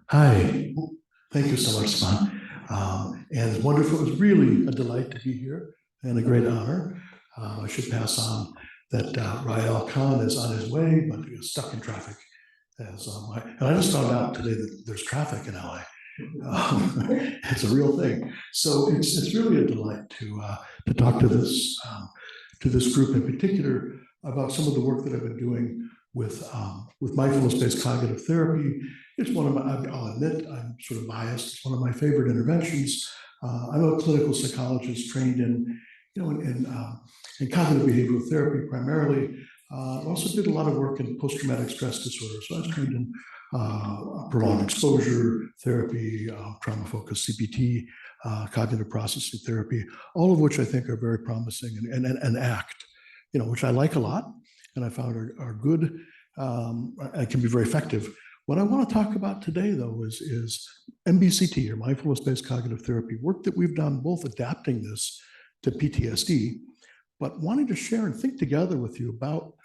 Hi, thank you so much, Sman. And it's wonderful. It was really a delight to be here and a great honor. I should pass on that Rael Khan is on his way, but he was stuck in traffic. And I just found out today that there's traffic in LA. It's a real thing. So it's really a delight to talk to this group in particular about some of the work that I've been doing with mindfulness-based cognitive therapy. It's one of my, I'll admit, I'm sort of biased. It's one of my favorite interventions. I'm a clinical psychologist trained in cognitive behavioral therapy primarily. I also did a lot of work in post-traumatic stress disorder. So I was trained in prolonged exposure therapy, trauma-focused CBT, cognitive processing therapy, all of which I think are very promising and ACT, which I like a lot and I found are good and can be very effective. What I want to talk about today, though, is MBCT, or mindfulness-based cognitive therapy, work that we've done both adapting this to PTSD, but wanting to share and think together with you about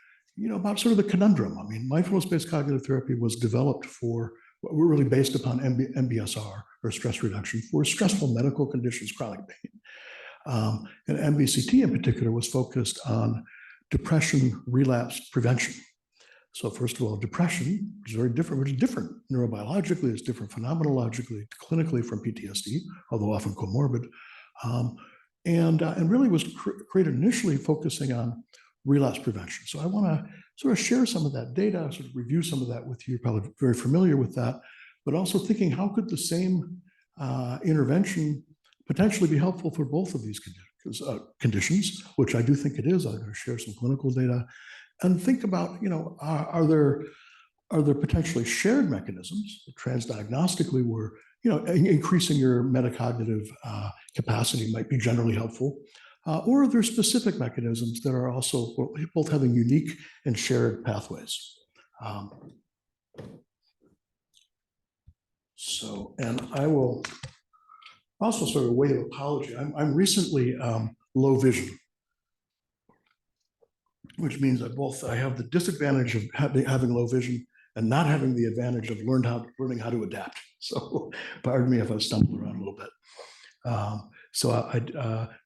sort of the conundrum. I mean, mindfulness-based cognitive therapy was developed for, we're really based upon MBSR, or stress reduction, for stressful medical conditions, chronic pain. And MBCT in particular was focused on depression relapse prevention. So first of all, depression is very different, which is different neurobiologically, it's different phenomenologically, clinically from PTSD, although often comorbid, and really was created initially focusing on relapse prevention. So I want to sort of share some of that data, sort of review some of that with you. You're probably very familiar with that, but also thinking how could the same intervention potentially be helpful for both of these conditions, which I do think it is. I'm going to share some clinical data and think about, are there potentially shared mechanisms transdiagnostically where, increasing your metacognitive capacity might be generally helpful, or are there specific mechanisms that are also both having unique and shared pathways? And I will also sort of way of apology. I'm recently low vision, which means I have the disadvantage of having low vision and not having the advantage of learning how to adapt. So pardon me if I stumble around a little bit.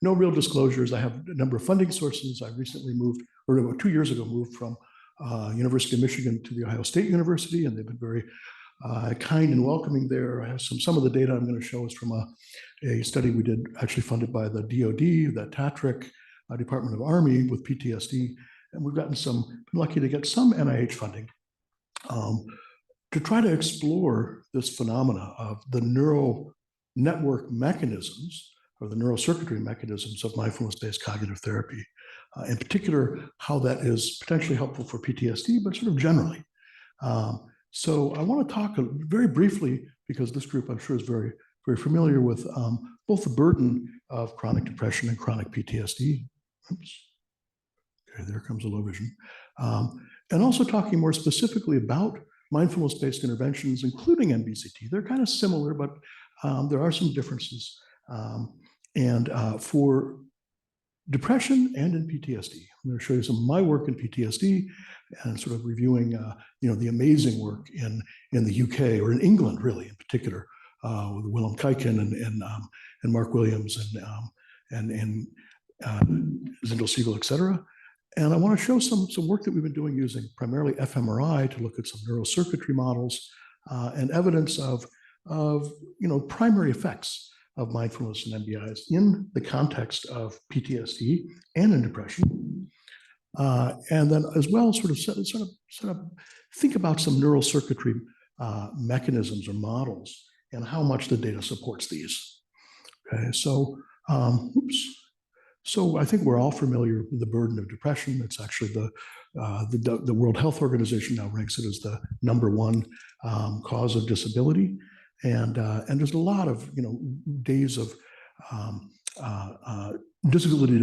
No real disclosures. I have a number of funding sources. I recently moved, or about 2 years ago, moved from University of Michigan to the Ohio State University, and they've been very kind and welcoming there. I have some of the data I'm going to show is from a study we did, actually funded by the DoD, the TATRIC, Department of Army, with PTSD. And we've been lucky to get some NIH funding to try to explore this phenomena of the neural network mechanisms, or the neurocircuitry mechanisms of mindfulness-based cognitive therapy. In particular, how that is potentially helpful for PTSD, but sort of generally. So I want to talk very briefly, because this group I'm sure is very, very familiar with both the burden of chronic depression and chronic PTSD. Oops. Okay, there comes a low vision. And also talking more specifically about mindfulness-based interventions, including MBCT. They're kind of similar, but there are some differences. For depression and in PTSD, I'm going to show you some of my work in PTSD and sort of reviewing, the amazing work in the UK, or in England, really, in particular, with Willem Kuyken and Mark Williams and Zindel Siegel, et cetera. And I want to show some work that we've been doing using primarily fMRI to look at some neurocircuitry models and evidence of primary effects of mindfulness and MBIs in the context of PTSD and in depression. And then as well, sort of think about some neurocircuitry mechanisms or models and how much the data supports these. Okay, so So I think we're all familiar with the burden of depression. It's actually the World Health Organization now ranks it as the #1 cause of disability, and there's a lot of days of disability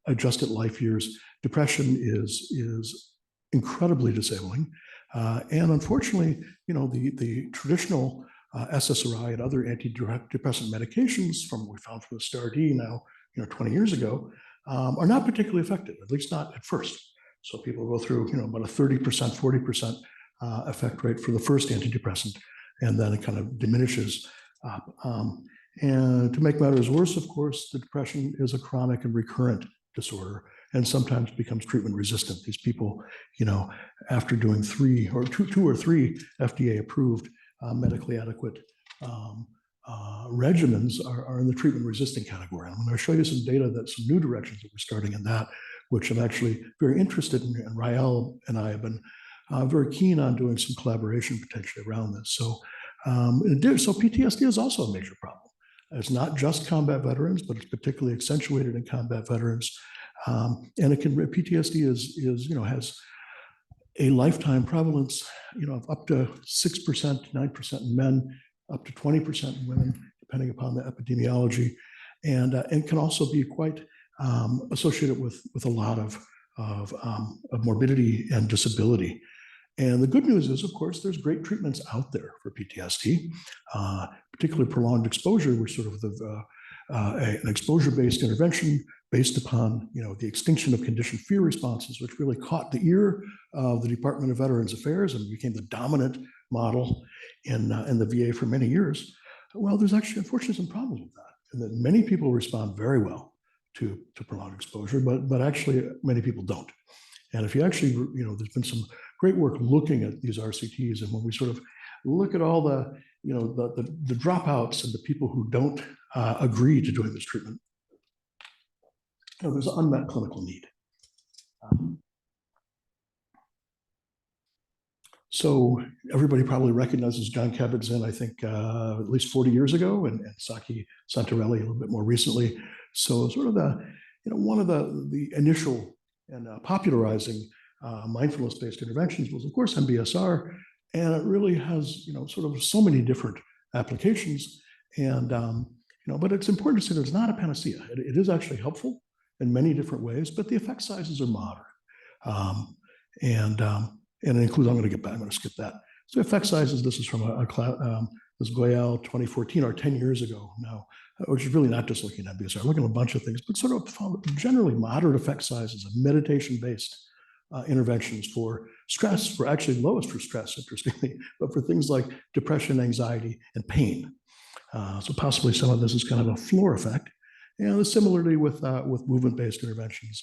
adjusted life years. Depression is incredibly disabling, and unfortunately, the traditional SSRI and other antidepressant medications from what we found from the STAR-D now 20 years ago, are not particularly effective, at least not at first. So people go through, about a 30%, 40% effect rate for the first antidepressant. and then it kind of diminishes. And to make matters worse, of course, the depression is a chronic and recurrent disorder, and sometimes becomes treatment resistant. These people, after doing two or three FDA approved medically adequate regimens are in the treatment resistant category. And I'm going to show you some data, some new directions that we're starting in that, which I'm actually very interested in. And Rael and I have been very keen on doing some collaboration potentially around this. So PTSD is also a major problem. It's not just combat veterans, but it's particularly accentuated in combat veterans. And PTSD has a lifetime prevalence, of up to 6%, 9% in men, up to 20% in women, depending upon the epidemiology, and can also be quite associated with a lot of morbidity and disability. And the good news is, of course, there's great treatments out there for PTSD, particularly prolonged exposure, which sort of an exposure-based intervention based upon the extinction of conditioned fear responses, which really caught the ear of the Department of Veterans Affairs and became the dominant model in the VA for many years. Well, there's actually, unfortunately, some problems with that, and that many people respond very well to prolonged exposure, but actually many people don't. And if you actually, there's been some great work looking at these RCTs, and when we sort of look at all the dropouts and the people who don't agree to doing this treatment, there's an unmet clinical need. So everybody probably recognizes John Kabat-Zinn, I think, at least 40 years ago, and Saki Santarelli a little bit more recently. So sort of one of the initial and popularizing mindfulness-based interventions was, of course, MBSR, and it really has, sort of so many different applications. And but it's important to say that it's not a panacea. It is actually helpful in many different ways, but the effect sizes are moderate. And it includes, I'm going to skip that. So effect sizes, this is from this Goyal 2014, or 10 years ago now, which is really not just looking at MBSR, looking at a bunch of things, but sort of generally moderate effect sizes of meditation-based interventions for stress, for actually lowest for stress, interestingly, but for things like depression, anxiety, and pain. So possibly some of this is kind of a floor effect. And similarly with movement-based interventions.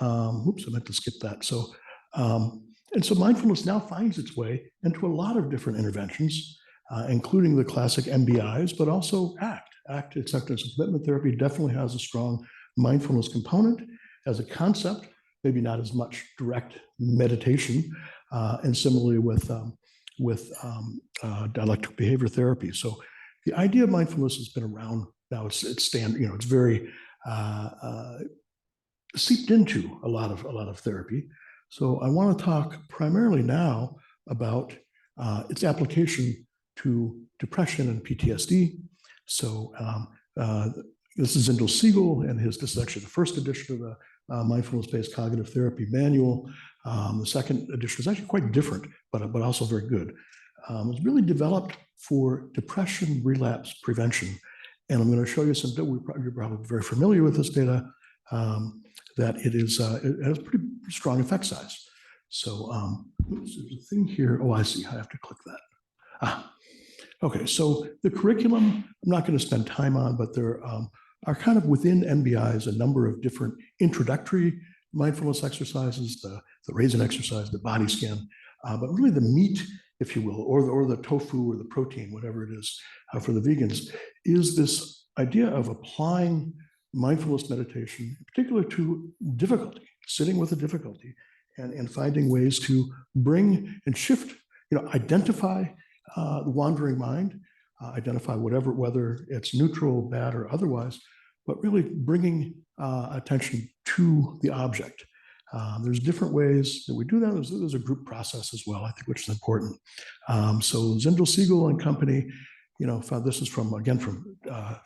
Oops, I meant to skip that. So, and so mindfulness now finds its way into a lot of different interventions, including the classic MBIs, but also ACT, acceptance and commitment therapy, definitely has a strong mindfulness component as a concept, maybe not as much direct meditation, and similarly with dialectical behavior therapy. So the idea of mindfulness has been around now. It's very seeped into a lot of therapy. So I want to talk primarily now about its application to depression and PTSD. So this is Zindel Siegel, and this is actually the first edition of the mindfulness-based cognitive therapy manual. The second edition is actually quite different, but also very good. It's really developed for depression relapse prevention. And I'm going to show you some, you're probably very familiar with this data, that it has pretty strong effect size. So there's a thing here. Oh, I see. I have to click that. Okay, so the curriculum, I'm not going to spend time on, but there are kind of within MBIs a number of different introductory mindfulness exercises, the raisin exercise, the body scan, but really the meat, if you will, or the tofu or the protein, whatever it is for the vegans, is this idea of applying mindfulness meditation, particularly to difficulty, sitting with a difficulty, and finding ways to bring and shift, identify the wandering mind, identify whether it's neutral, bad, or otherwise, but really bringing attention to the object. There's different ways that we do that. There's a group process as well, I think, which is important. So Zindel Siegel and company, found this is from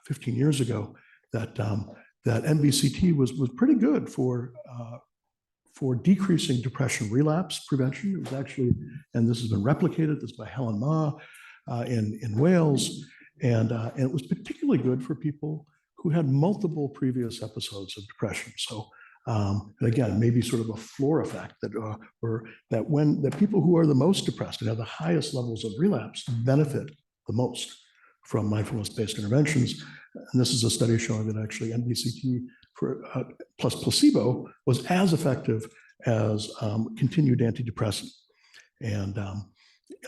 15 years ago, that MBCT was pretty good for decreasing depression relapse prevention. It was actually, and this has been replicated, this is by Helen Ma in Wales, and it was particularly good for people who had multiple previous episodes of depression. So, and again, maybe sort of a floor effect that people who are the most depressed and have the highest levels of relapse benefit the most from mindfulness-based interventions. And this is a study showing that actually MBCT plus placebo was as effective as continued antidepressant. And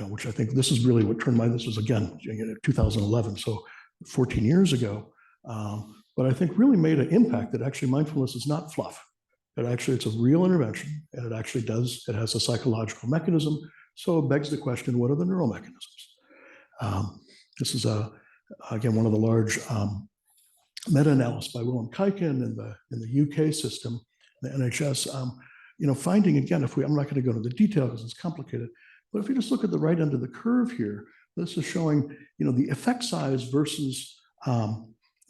which I think this is really what turned this was again 2011, so 14 years ago. But I think really made an impact that actually mindfulness is not fluff. It's a real intervention, and it has a psychological mechanism. So it begs the question, what are the neural mechanisms? This is again one of the large meta-analysis by Willem Kuyken in the UK system, the NHS. Finding again, I'm not going to go into the detail because it's complicated, but if you just look at the right end of the curve here, this is showing the effect size versus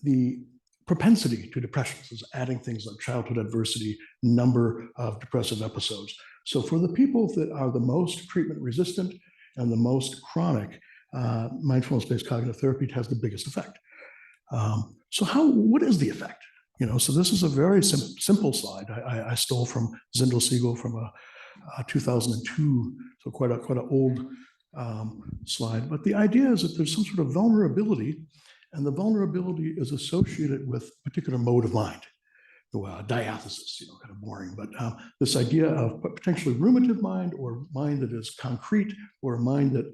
the propensity to depression. This is adding things like childhood adversity, number of depressive episodes. So for the people that are the most treatment resistant and the most chronic, mindfulness-based cognitive therapy has the biggest effect. So what is the effect? So this is a very simple slide. I stole from Zindel-Siegel from a 2002, so quite an old slide. But the idea is that there's some sort of vulnerability, and the vulnerability is associated with a particular mode of mind. Diathesis, kind of boring, but this idea of potentially ruminative mind, or mind that is concrete, or a mind that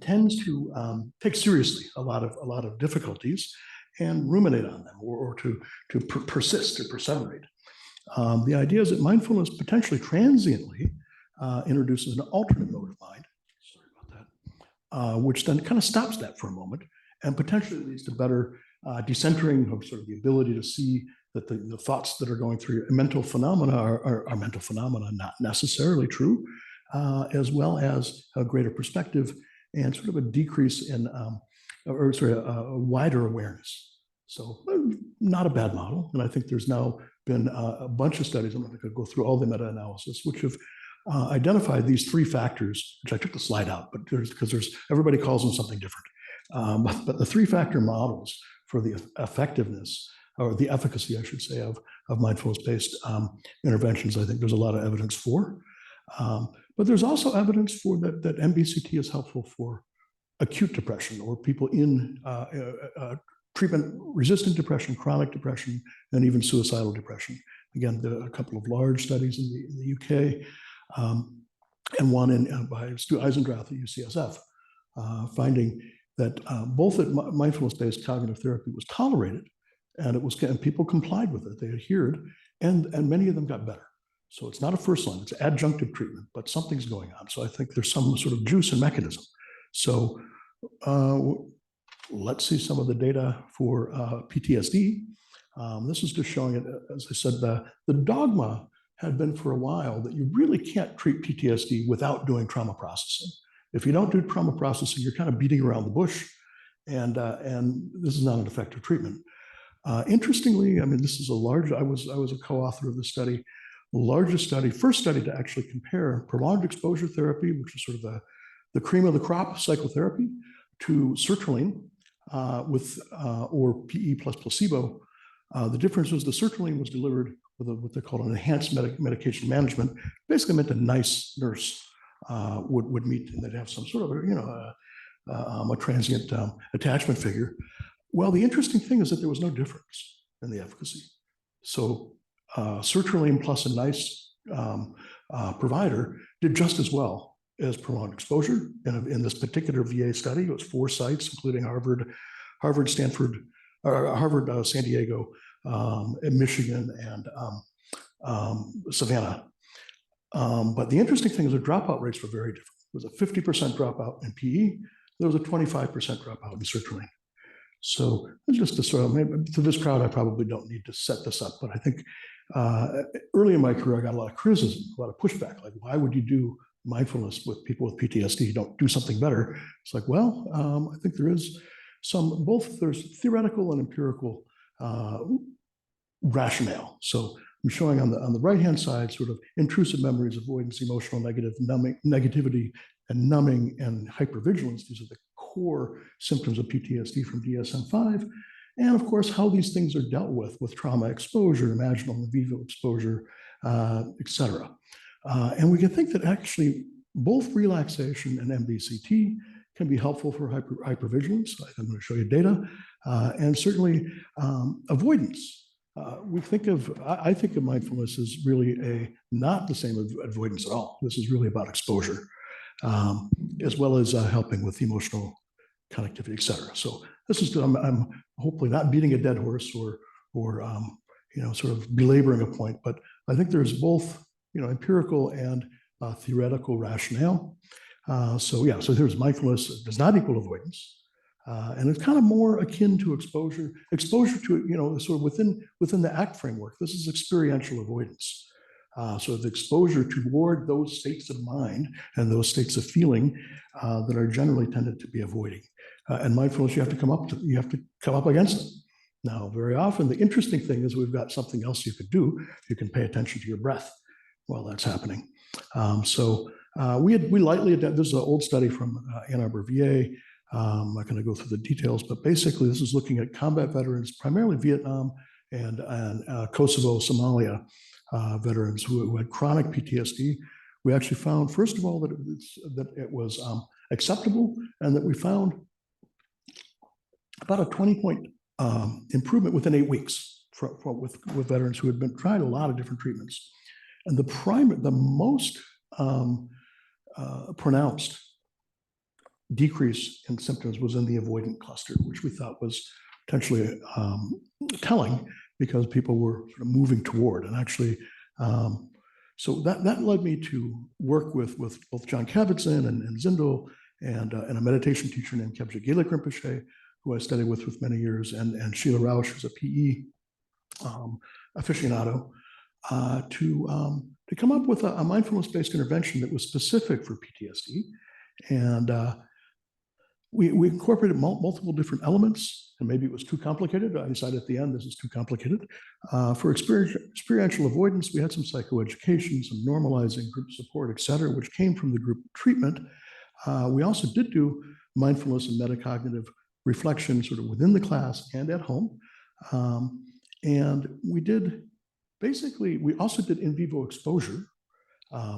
tends to take seriously a lot of difficulties and ruminate on them, or to persist, to perseverate. The idea is that mindfulness potentially transiently introduces an alternate mode of mind, sorry about that, which then kind of stops that for a moment and potentially leads to better decentering of sort of the ability to see that the thoughts that are going through your mental phenomena are mental phenomena, not necessarily true, as well as a greater perspective and sort of a decrease in, a wider awareness. So not a bad model. And I think there's now been a bunch of studies, I'm not going to go through all the meta-analysis, which have identified these three factors, which I took the slide out, but everybody calls them something different. But the three-factor models for the effectiveness, or the efficacy, I should say, of mindfulness-based interventions, I think there's a lot of evidence for. But there's also evidence for that MBCT is helpful for acute depression, or people in treatment-resistant depression, chronic depression, and even suicidal depression. Again, there are a couple of large studies in the UK, and one by Stu Eisendrath at UCSF, finding that both that mindfulness-based cognitive therapy was tolerated, and people complied with it, they adhered, and many of them got better. So it's not a first line, it's adjunctive treatment, but something's going on. So I think there's some sort of juice and mechanism. So let's see some of the data for PTSD. This is just showing it, as I said, the dogma had been for a while that you really can't treat PTSD without doing trauma processing. If you don't do trauma processing, you're kind of beating around the bush, and this is not an effective treatment. Interestingly, I mean, this is a large, I was a co-author of this study, the largest study, first study to actually compare prolonged exposure therapy, which is sort of the cream of the crop psychotherapy, to sertraline or PE plus placebo. The difference was the sertraline was delivered with what they call an enhanced medication management. Basically meant a nice nurse would meet, and they'd have some sort of a transient attachment figure. Well, the interesting thing is that there was no difference in the efficacy. So sertraline plus a nice provider did just as well as prolonged exposure. And in this particular VA study, it was 4 sites, including Harvard, Stanford, San Diego, Michigan, and Savannah. But the interesting thing is the dropout rates were very different. There was a 50% dropout in PE. There was a 25% dropout in sertraline. So just to sort of, maybe to this crowd, I probably don't need to set this up, but I think early in my career, I got a lot of criticism, a lot of pushback. Like, why would you do mindfulness with people with PTSD? You don't do something better. It's like, well, I think there is there's theoretical and empirical rationale. So I'm showing on the right-hand side sort of intrusive memories, avoidance, emotional negativity, and numbing, and hypervigilance. These are the core symptoms of PTSD from DSM-5. And of course, how these things are dealt with trauma exposure, imaginal and vivo exposure, et cetera. And we can think that actually both relaxation and MBCT can be helpful for hypervigilance. I'm going to show you data, and certainly avoidance. I think of mindfulness as really not the same as avoidance at all. This is really about exposure, as well as helping with emotional connectivity, et cetera. So this is, I'm hopefully not beating a dead horse or sort of belaboring a point, but I think there's both, empirical and theoretical rationale. So there's mindfulness. It does not equal avoidance. And it's kind of more akin to exposure to, sort of within the ACT framework. This is experiential avoidance. So the exposure toward those states of mind and those states of feeling that are generally tended to be avoiding. And mindfulness, you have to come up against it. Now, very often, the interesting thing is we've got something else you could do. You can pay attention to your breath while that's happening. We lightly adapted. This is an old study from Ann Arbor, VA. I'm not going to go through the details, but basically this is looking at combat veterans, primarily Vietnam and Kosovo, Somalia veterans who had chronic PTSD. We actually found, first of all, that it was acceptable, and that we found about a 20-point improvement within 8 weeks with veterans who had been tried a lot of different treatments. And the most pronounced decrease in symptoms was in the avoidant cluster, which we thought was potentially telling, because people were sort of moving toward. And actually, so that led me to work with both John Kabat-Zinn and Zindel and a meditation teacher named Kebje Gelek Rinpoche, who I studied with many years, and Sheila Rausch, who's a PE aficionado, to come up with a mindfulness-based intervention that was specific for PTSD. And we incorporated multiple different elements, and maybe it was too complicated. I decided at the end this is too complicated. For experiential avoidance, we had some psychoeducation, some normalizing, group support, et cetera, which came from the group treatment. We also did do mindfulness and metacognitive reflection sort of within the class and at home. And we also did in vivo exposure,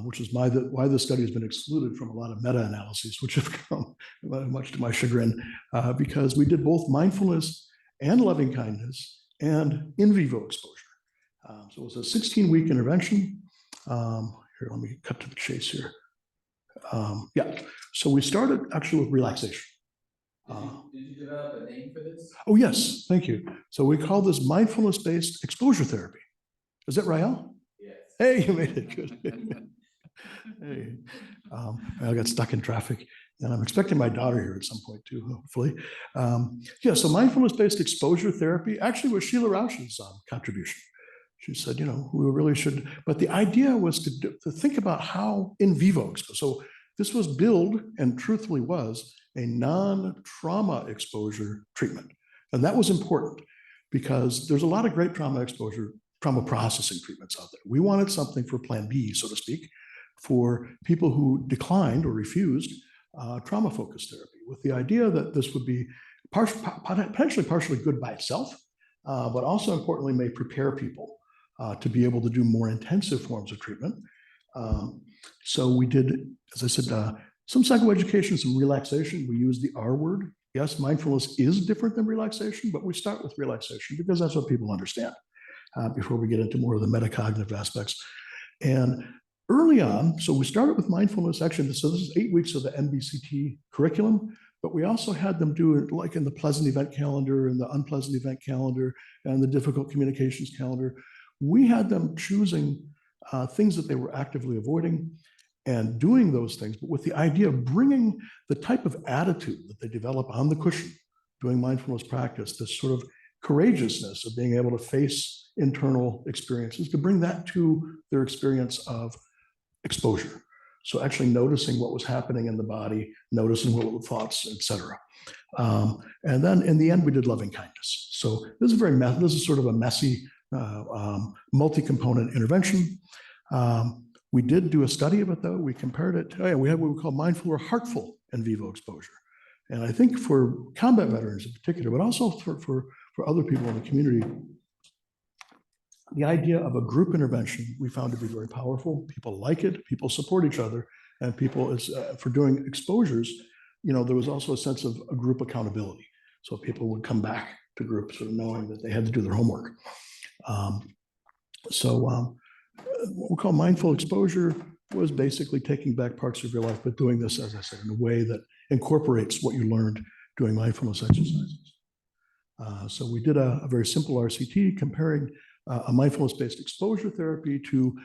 which is why the study has been excluded from a lot of meta-analyses, which have come much to my chagrin, because we did both mindfulness and loving kindness and in vivo exposure. So it was a 16-week intervention. Here, let me cut to the chase here. So we started actually with relaxation. Did you develop a name for this? Oh, yes, thank you. So we call this mindfulness-based exposure therapy. Is that Rael? Yes. Hey, you made it, good. Hey, I got stuck in traffic, and I'm expecting my daughter here at some point too, hopefully. So mindfulness-based exposure therapy actually was Sheila Rausch's contribution. She said, we really should, but the idea was to think about how in vivo exposure. So this was billed, and truthfully was, a non-trauma exposure treatment. And that was important because there's a lot of great trauma processing treatments out there. We wanted something for plan B, so to speak, for people who declined or refused trauma-focused therapy, with the idea that this would be potentially partially good by itself, but also importantly may prepare people to be able to do more intensive forms of treatment. So we did, as I said, some psychoeducation, some relaxation. We use the R word. Yes, mindfulness is different than relaxation, but we start with relaxation because that's what people understand before we get into more of the metacognitive aspects. And early on, so we started with mindfulness. Actually, so this is 8 weeks of the MBCT curriculum, but we also had them do it like in the pleasant event calendar and the unpleasant event calendar and the difficult communications calendar. We had them choosing things that they were actively avoiding and doing those things, but with the idea of bringing the type of attitude that they develop on the cushion, doing mindfulness practice, this sort of courageousness of being able to face internal experiences, to bring that to their experience of exposure. So actually noticing what was happening in the body, noticing what were the thoughts, et cetera. And then in the end, we did loving kindness. So this is sort of a messy, multi-component intervention. We did do a study of it, though. We compared it. We had what we call mindful or heartful in vivo exposure. And I think for combat veterans in particular, but also for other people in the community, the idea of a group intervention we found to be very powerful. People like it. People support each other. And people, for doing exposures, there was also a sense of a group accountability. So people would come back to groups sort of knowing that they had to do their homework. What we call mindful exposure was basically taking back parts of your life, but doing this, as I said, in a way that incorporates what you learned doing mindfulness exercises. So we did a very simple RCT comparing a mindfulness-based exposure therapy to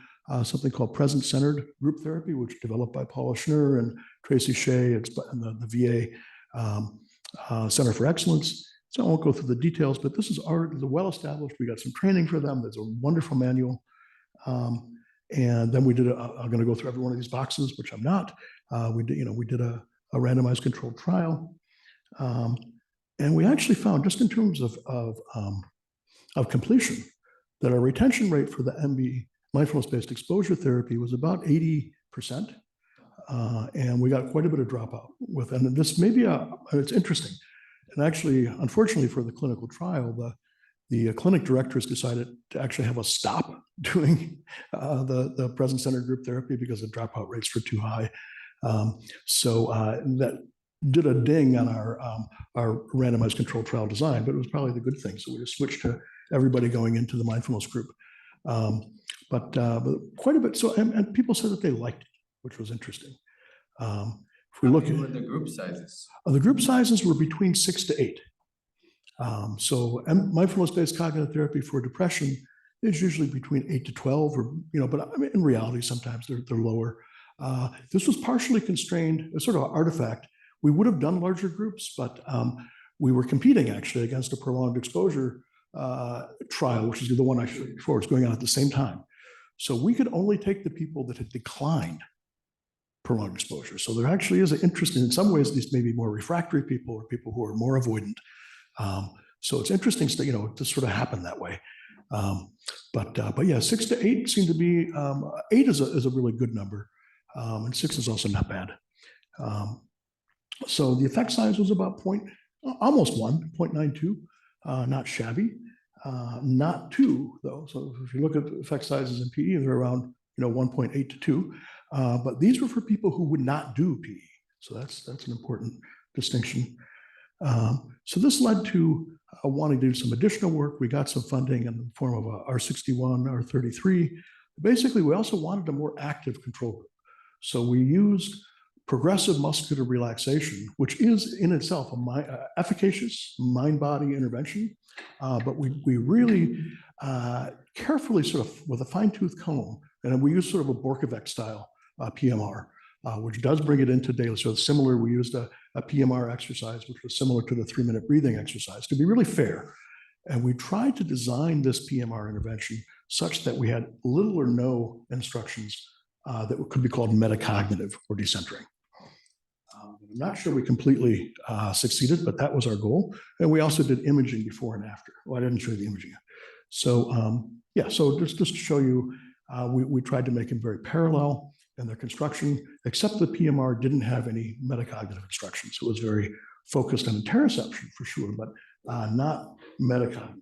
something called present-centered group therapy, which was developed by Paula Schnur and Tracy Shea and the VA Center for Excellence. So I won't go through the details, but this is well-established. We got some training for them. There's a wonderful manual. And then we did I'm going to go through every one of these boxes, which I'm not. We did a randomized controlled trial. And we actually found, just in terms of completion, that our retention rate for the MB mindfulness-based exposure therapy was about 80%. And we got quite a bit of dropout with, and this may be it's interesting. And actually, unfortunately for the clinical trial, the clinic directors decided to actually have us stop doing the present-centered group therapy because the dropout rates were too high. So that did a ding on our randomized controlled trial design, but it was probably the good thing. So we just switched to everybody going into the mindfulness group. But quite a bit. So, and people said that they liked it, which was interesting. If we look at the group sizes, the group sizes were between 6 to 8. So mindfulness-based cognitive therapy for depression is usually between 8 to 12, or but I mean, in reality, sometimes they're lower. This was partially constrained, a sort of an artifact. We would have done larger groups, but we were competing actually against a prolonged exposure trial, which is the one I showed you before. It's going on at the same time. So we could only take the people that had declined prolonged exposure. So there actually is an interest in some ways, these may be more refractory people or people who are more avoidant. So it's interesting to sort of happen that way. But yeah, 6 to 8 seem to be, 8 is a really good number. And 6 is also not bad. So the effect size was about almost 1, 0.92, not shabby, not 2 though. So if you look at the effect sizes in PE, they're around 1.8 to 2. But these were for people who would not do PE. So that's an important distinction. So this led to wanting to do some additional work. We got some funding in the form of a R61, R33. Basically, we also wanted a more active control group. So we used progressive muscular relaxation, which is in itself a efficacious mind-body intervention. But we really carefully sort of, with a fine-tooth comb, and we used sort of a Borkovic style PMR, which does bring it into daily. So it's similar, we used a PMR exercise, which was similar to the 3-minute breathing exercise, to be really fair. And we tried to design this PMR intervention such that we had little or no instructions that could be called metacognitive or decentering. I'm not sure we completely succeeded, but that was our goal. And we also did imaging before and after. Well, I didn't show you the imaging yet. So yeah, so just to show you, we tried to make them very parallel in their construction, except the PMR didn't have any metacognitive instructions. So it was very focused on interoception for sure, but not metacognitive.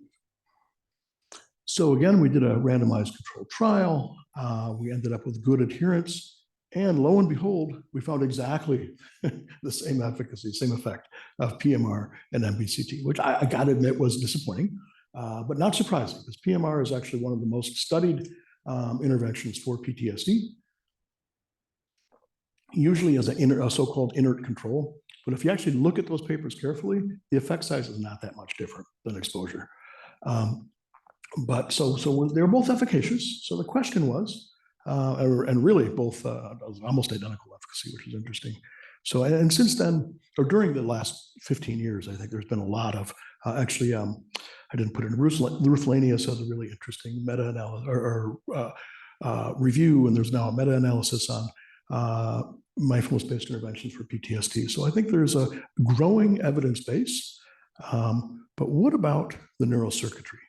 So again, we did a randomized controlled trial. We ended up with good adherence. And lo and behold, we found exactly the same efficacy, same effect of PMR and MBCT, which I got to admit was disappointing, but not surprising, because PMR is actually one of the most studied interventions for PTSD, usually as a so-called inert control. But if you actually look at those papers carefully, the effect size is not that much different than exposure. But so they're both efficacious. So the question was, and really both almost identical efficacy, which is interesting. So, and since then, or during the last 15 years, I think there's been a lot of, actually, I didn't put it in, Ruth Lanius has a really interesting meta-analysis or review, and there's now a meta-analysis on mindfulness-based interventions for PTSD. So I think there's a growing evidence base, but what about the neurocircuitry?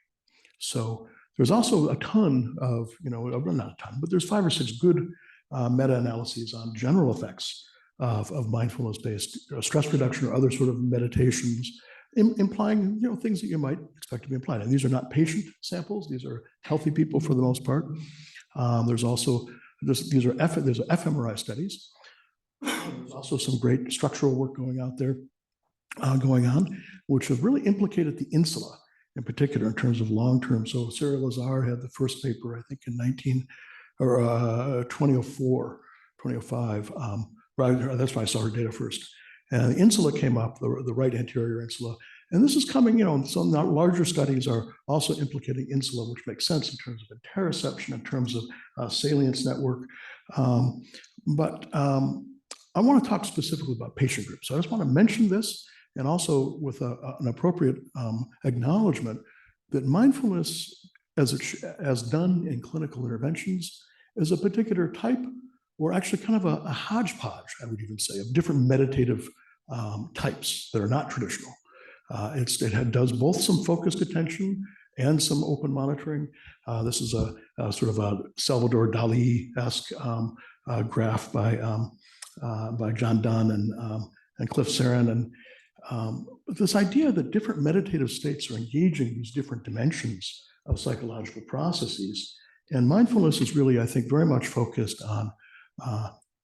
So there's also a ton of, not a ton, but there's 5 or 6 good meta-analyses on general effects of mindfulness-based stress reduction or other sort of meditations, implying things that you might expect to be implied. And these are not patient samples; these are healthy people for the most part. There's also there's fMRI studies, There's also some great structural work going on, which have really implicated the insula in particular in terms of long-term. So Sarah Lazar had the first paper, I think, in 2004, 2005. Right, that's why I saw her data first. And the insula came up, the right anterior insula. And this is coming, some larger studies are also implicating insula, which makes sense in terms of interoception, in terms of salience network. But I want to talk specifically about patient groups. So I just want to mention this, and also with an appropriate acknowledgement that mindfulness, as done in clinical interventions, is a particular type, or actually kind of a hodgepodge, I would even say, of different meditative types that are not traditional. It does both some focused attention and some open monitoring. This is a sort of a Salvador Dali-esque graph by John Dunn and Cliff Saran. And this idea that different meditative states are engaging these different dimensions of psychological processes. And mindfulness is really, I think, very much focused on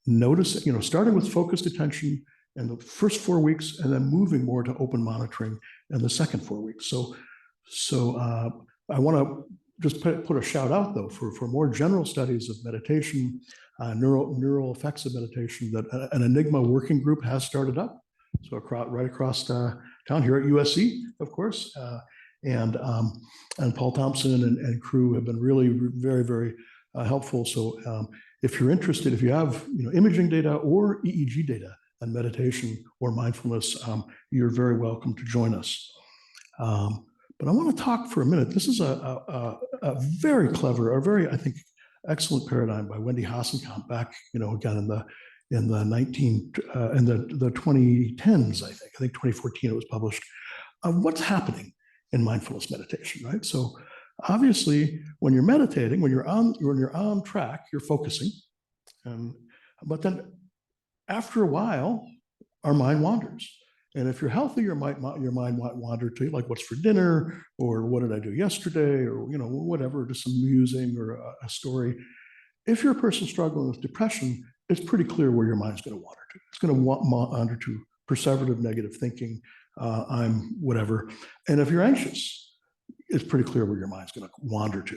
noticing, starting with focused attention in the first 4 weeks, and then moving more to open monitoring in the second 4 weeks. So I want to just put a shout out, though, for more general studies of meditation, neural effects of meditation, that an Enigma working group has started up. So right across town here at USC, of course, and Paul Thompson and crew have been really very, very helpful. So if you're interested, if you have imaging data or EEG data on meditation or mindfulness, you're very welcome to join us. But I want to talk for a minute. This is a very clever, a very, I think, excellent paradigm by Wendy Hasenkamp back, again in the 2010s, I think 2014 it was published, of what's happening in mindfulness meditation, right? So obviously, when you're meditating, when you're on track, you're focusing, but then after a while, our mind wanders. And if you're healthy, your mind might wander to like what's for dinner, or what did I do yesterday, or whatever, just some musing or a story. If you're a person struggling with depression, it's pretty clear where your mind's going to wander to. It's going to wander to perseverative negative thinking, I'm whatever. And if you're anxious, it's pretty clear where your mind's going to wander to.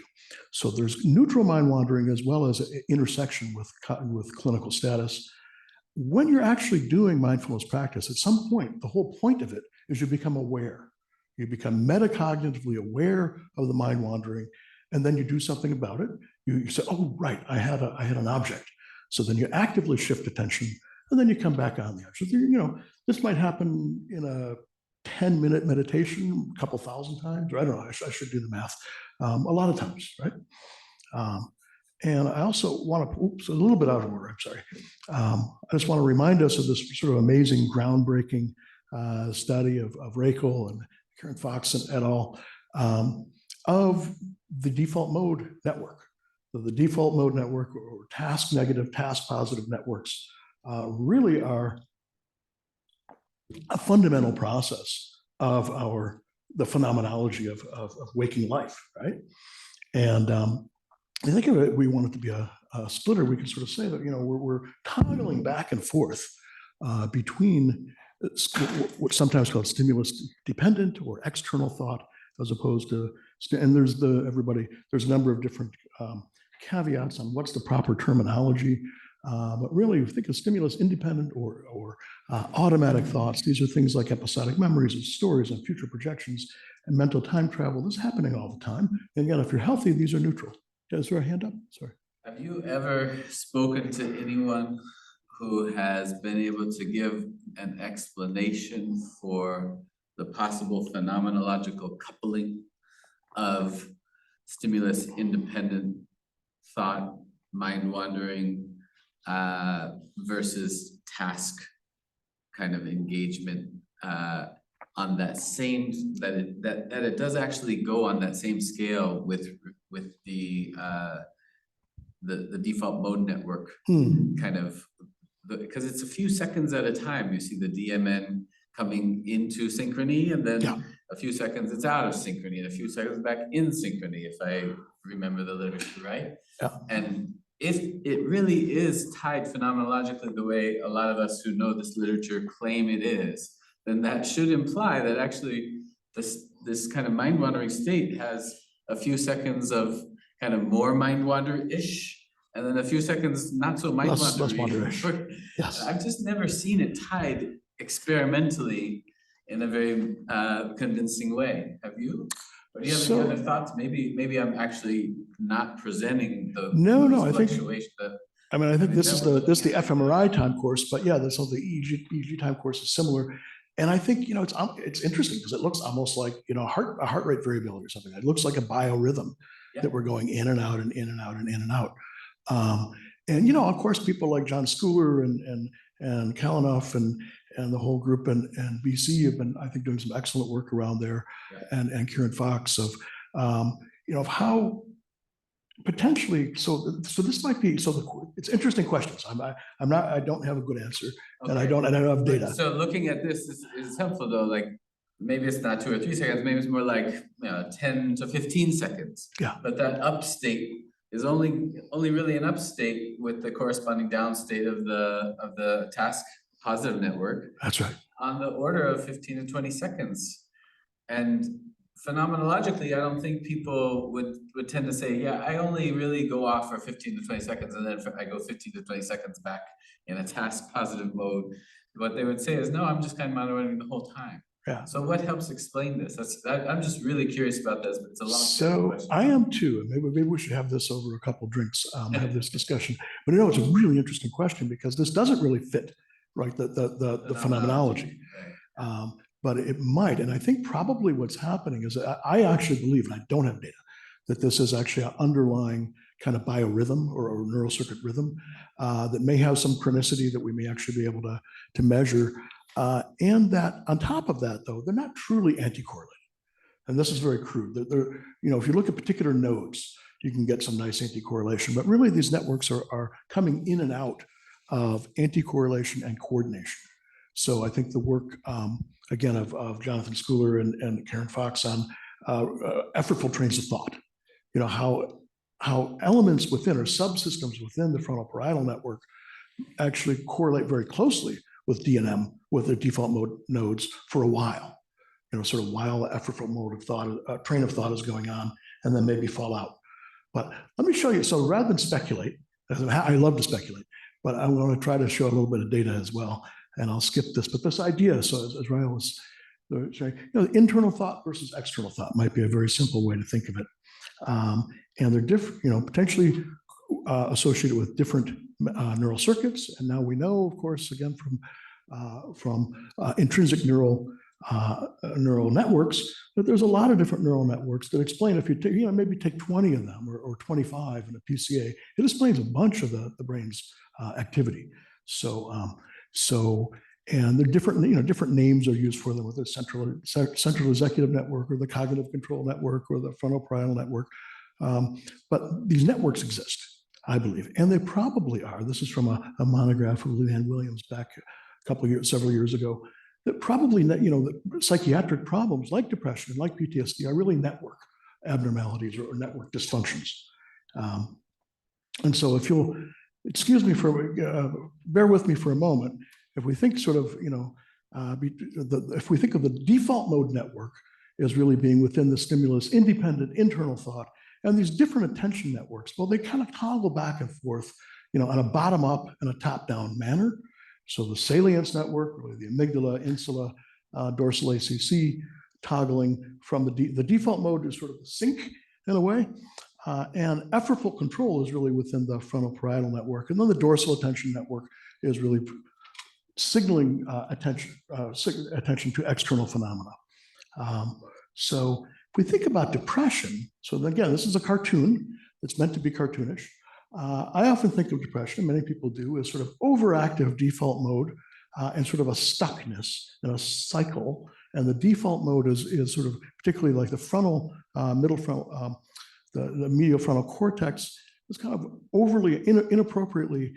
So there's neutral mind wandering as well as intersection with clinical status. When you're actually doing mindfulness practice, at some point, the whole point of it is you become aware. You become metacognitively aware of the mind wandering, and then you do something about it. You say, oh, right, I had an object. So then you actively shift attention, and then you come back on the object. This might happen in a 10-minute meditation a couple thousand times, or I don't know, I should do the math, a lot of times, right? And I also want to, a little bit out of order, I'm sorry. I just want to remind us of this sort of amazing, groundbreaking study of Rakel and Karen Fox and et al. Of the default mode network. So the default mode network, or task negative, task positive networks, really are a fundamental process of the phenomenology of waking life, right? And I think if we want it to be a splitter, we can sort of say that we're toggling back and forth between what's sometimes called stimulus dependent or external thought, as opposed to, and there's a number of different caveats on what's the proper terminology. But really, if you think of stimulus independent or automatic thoughts, these are things like episodic memories and stories and future projections and mental time travel. This is happening all the time. And again, if you're healthy, these are neutral. Is there a hand up? Sorry. Have you ever spoken to anyone who has been able to give an explanation for the possible phenomenological coupling of stimulus independent thought, mind wandering, versus task kind of engagement on that same, that it does actually go on that same scale with the default mode network kind of, because it's a few seconds at a time. You see the DMN coming into synchrony, and then a few seconds it's out of synchrony, and a few seconds back in synchrony, if I remember the literature right. Yeah. And if it really is tied phenomenologically the way a lot of us who know this literature claim it is, then that should imply that actually this kind of mind-wandering state has a few seconds of kind of more mind-wander-ish, and then a few seconds not so Less mind-wander-y. wander-ish. Yes. I've just never seen it tied experimentally in a very convincing way. Have you? Or do you have any other thoughts? Maybe I'm actually not presenting the No, I think fluctuation. I mean, I think this is the fMRI time course, but yeah, this the EEG time course is similar. And I think, you know, it's interesting because it looks almost like, you know, a heart rate variability or something. It looks like a biorhythm that we're going in and out and in and out and in and out. And, you know, of course, people like John Schooler and Kalanoff and the whole group and BC have been, I think, doing some excellent work around there, and Kieran Fox of, you know, of how potentially, so this might be, it's interesting questions. I don't have a good answer, and I don't have data. So looking at this is helpful though, like maybe it's not 2 or 3 seconds, maybe it's more like, you know, 10 to 15 seconds. Yeah. But that up state is only really an up state with the corresponding down state of the task positive network. That's right. On the order of 15 to 20 seconds. And phenomenologically, I don't think people would tend to say, yeah, I only really go off for 15 to 20 seconds and then I go 15 to 20 seconds back in a task positive mode. What they would say is, no, I'm just kind of monitoring the whole time. Yeah. So what helps explain this? I'm just really curious about this, but it's a long question. I am too. Maybe we should have this over a couple of drinks, have this discussion. But you know, it's a really interesting question because this doesn't really fit, right, the phenomenology. Right. But it might. And I think probably what's happening is I actually believe, and I don't have data, that this is actually an underlying kind of biorhythm or neural circuit rhythm that may have some chronicity that we may actually be able to measure. And that on top of that, though, they're not truly anti-correlated. And this is very crude. They're, you know, if you look at particular nodes, you can get some nice anti-correlation. But really, these networks are coming in and out of anti-correlation and coordination. So I think the work, again, of Jonathan Schooler and Karen Fox on effortful trains of thought, you know, how elements within or subsystems within the frontal parietal network actually correlate very closely with DNM, with the default mode nodes for a while, you know, sort of while the effortful mode of thought, train of thought is going on, and then maybe fall out. But let me show you. So rather than speculate, I love to speculate, but I'm going to try to show a little bit of data as well. And I'll skip this, but this idea, so as Ryan was saying, you know, internal thought versus external thought might be a very simple way to think of it. And they're different, you know, potentially associated with different neural circuits. And now we know, of course, again, from intrinsic neural networks, that there's a lot of different neural networks that explain, if you take, you know, maybe take 20 of them or 25 in a PCA, it explains a bunch of the brain's activity. And they're different, you know, different names are used for them, with the central executive network or the cognitive control network or the frontal parietal network. But these networks exist, I believe, and they probably are. This is from a monograph of Leanne Williams back several years ago, that probably, you know, that psychiatric problems like depression and like PTSD are really network abnormalities or network dysfunctions. And so if you'll excuse me bear with me for a moment. If we think sort of, you know, if we think of the default mode network as really being within the stimulus independent internal thought, and these different attention networks, well, they kind of toggle back and forth, you know, on a bottom up and a top down manner. So the salience network, really the amygdala, insula, dorsal ACC, toggling from the default mode is sort of the sync in a way. And effortful control is really within the frontal parietal network. And then the dorsal attention network is really signaling attention to external phenomena. So if we think about depression, so again, this is a cartoon. It's meant to be cartoonish. I often think of depression, many people do, as sort of overactive default mode and sort of a stuckness in a cycle. And the default mode is sort of particularly like the frontal, middle frontal, the medial frontal cortex is kind of overly, inappropriately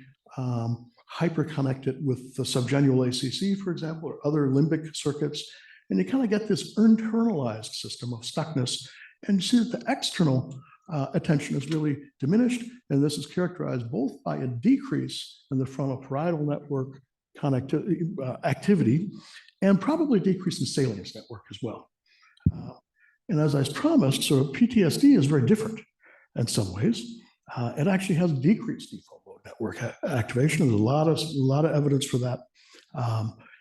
hyperconnected with the subgenual ACC, for example, or other limbic circuits. And you kind of get this internalized system of stuckness. And you see that the external attention is really diminished, and this is characterized both by a decrease in the frontal-parietal network activity, and probably a decrease in salience network as well. And as I promised, so PTSD is very different in some ways. It actually has decreased default mode network activation. There's a lot of evidence for that.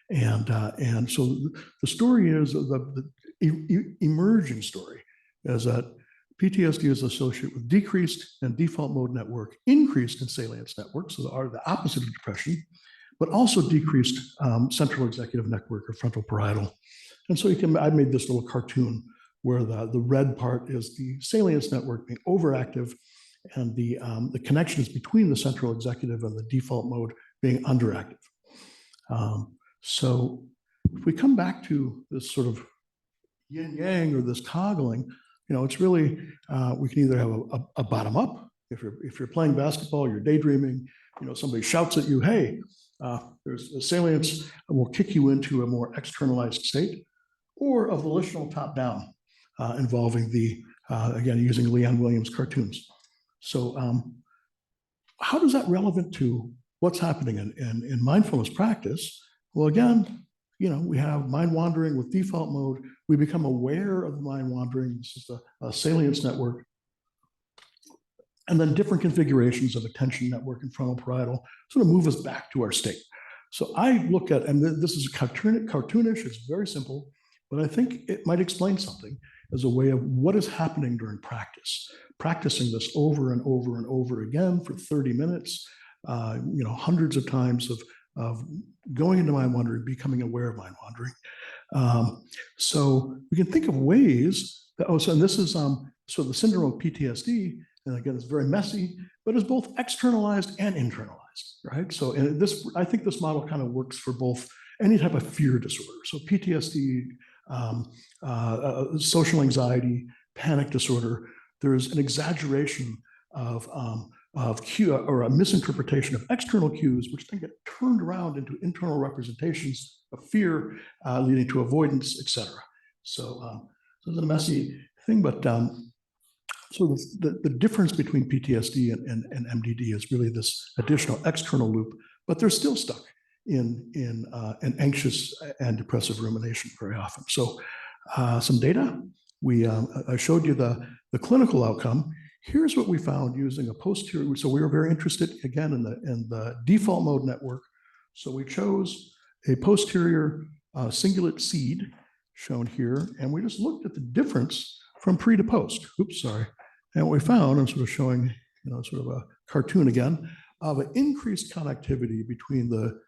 And so the story is, the emerging story is that PTSD is associated with decreased in default mode network, increased in salience network, so are the opposite of depression, but also decreased central executive network or frontal parietal. And so I made this little cartoon where the red part is the salience network being overactive, and the connections between the central executive and the default mode being underactive. So if we come back to this sort of yin yang or this toggling, it's really, we can either have a bottom up. If you're playing basketball, you're daydreaming, somebody shouts at you, hey, there's a salience, and will kick you into a more externalized state, or a volitional top down, involving again, using Leon Williams cartoons. So how does that relevant to what's happening in mindfulness practice? Well, again, we have mind wandering with default mode. We become aware of the mind wandering. This is a salience network. And then different configurations of attention network and frontal parietal sort of move us back to our state. So I look at, and this is cartoonish, it's very simple, but I think it might explain something as a way of what is happening during practice. Practicing this over and over and over again for 30 minutes, hundreds of times of going into mind wandering, becoming aware of mind wandering. So we can think of ways that, and this is so the syndrome of PTSD, and again, it's very messy, but it's both externalized and internalized, right? So I think this model kind of works for both any type of fear disorder. So PTSD, social anxiety, panic disorder, there's an exaggeration of cue, or a misinterpretation of external cues, which then get turned around into internal representations of fear, leading to avoidance, etc. So it's a messy thing, but so the difference between PTSD and MDD is really this additional external loop, but they're still stuck in an anxious and depressive rumination very often. So some data, I showed you the clinical outcome. Here's what we found using a posterior. So we were very interested again in the default mode network. So we chose a posterior cingulate seed shown here, and we just looked at the difference from pre to post. Oops, sorry. And what we found, I'm sort of showing, sort of a cartoon again, of an increased connectivity between the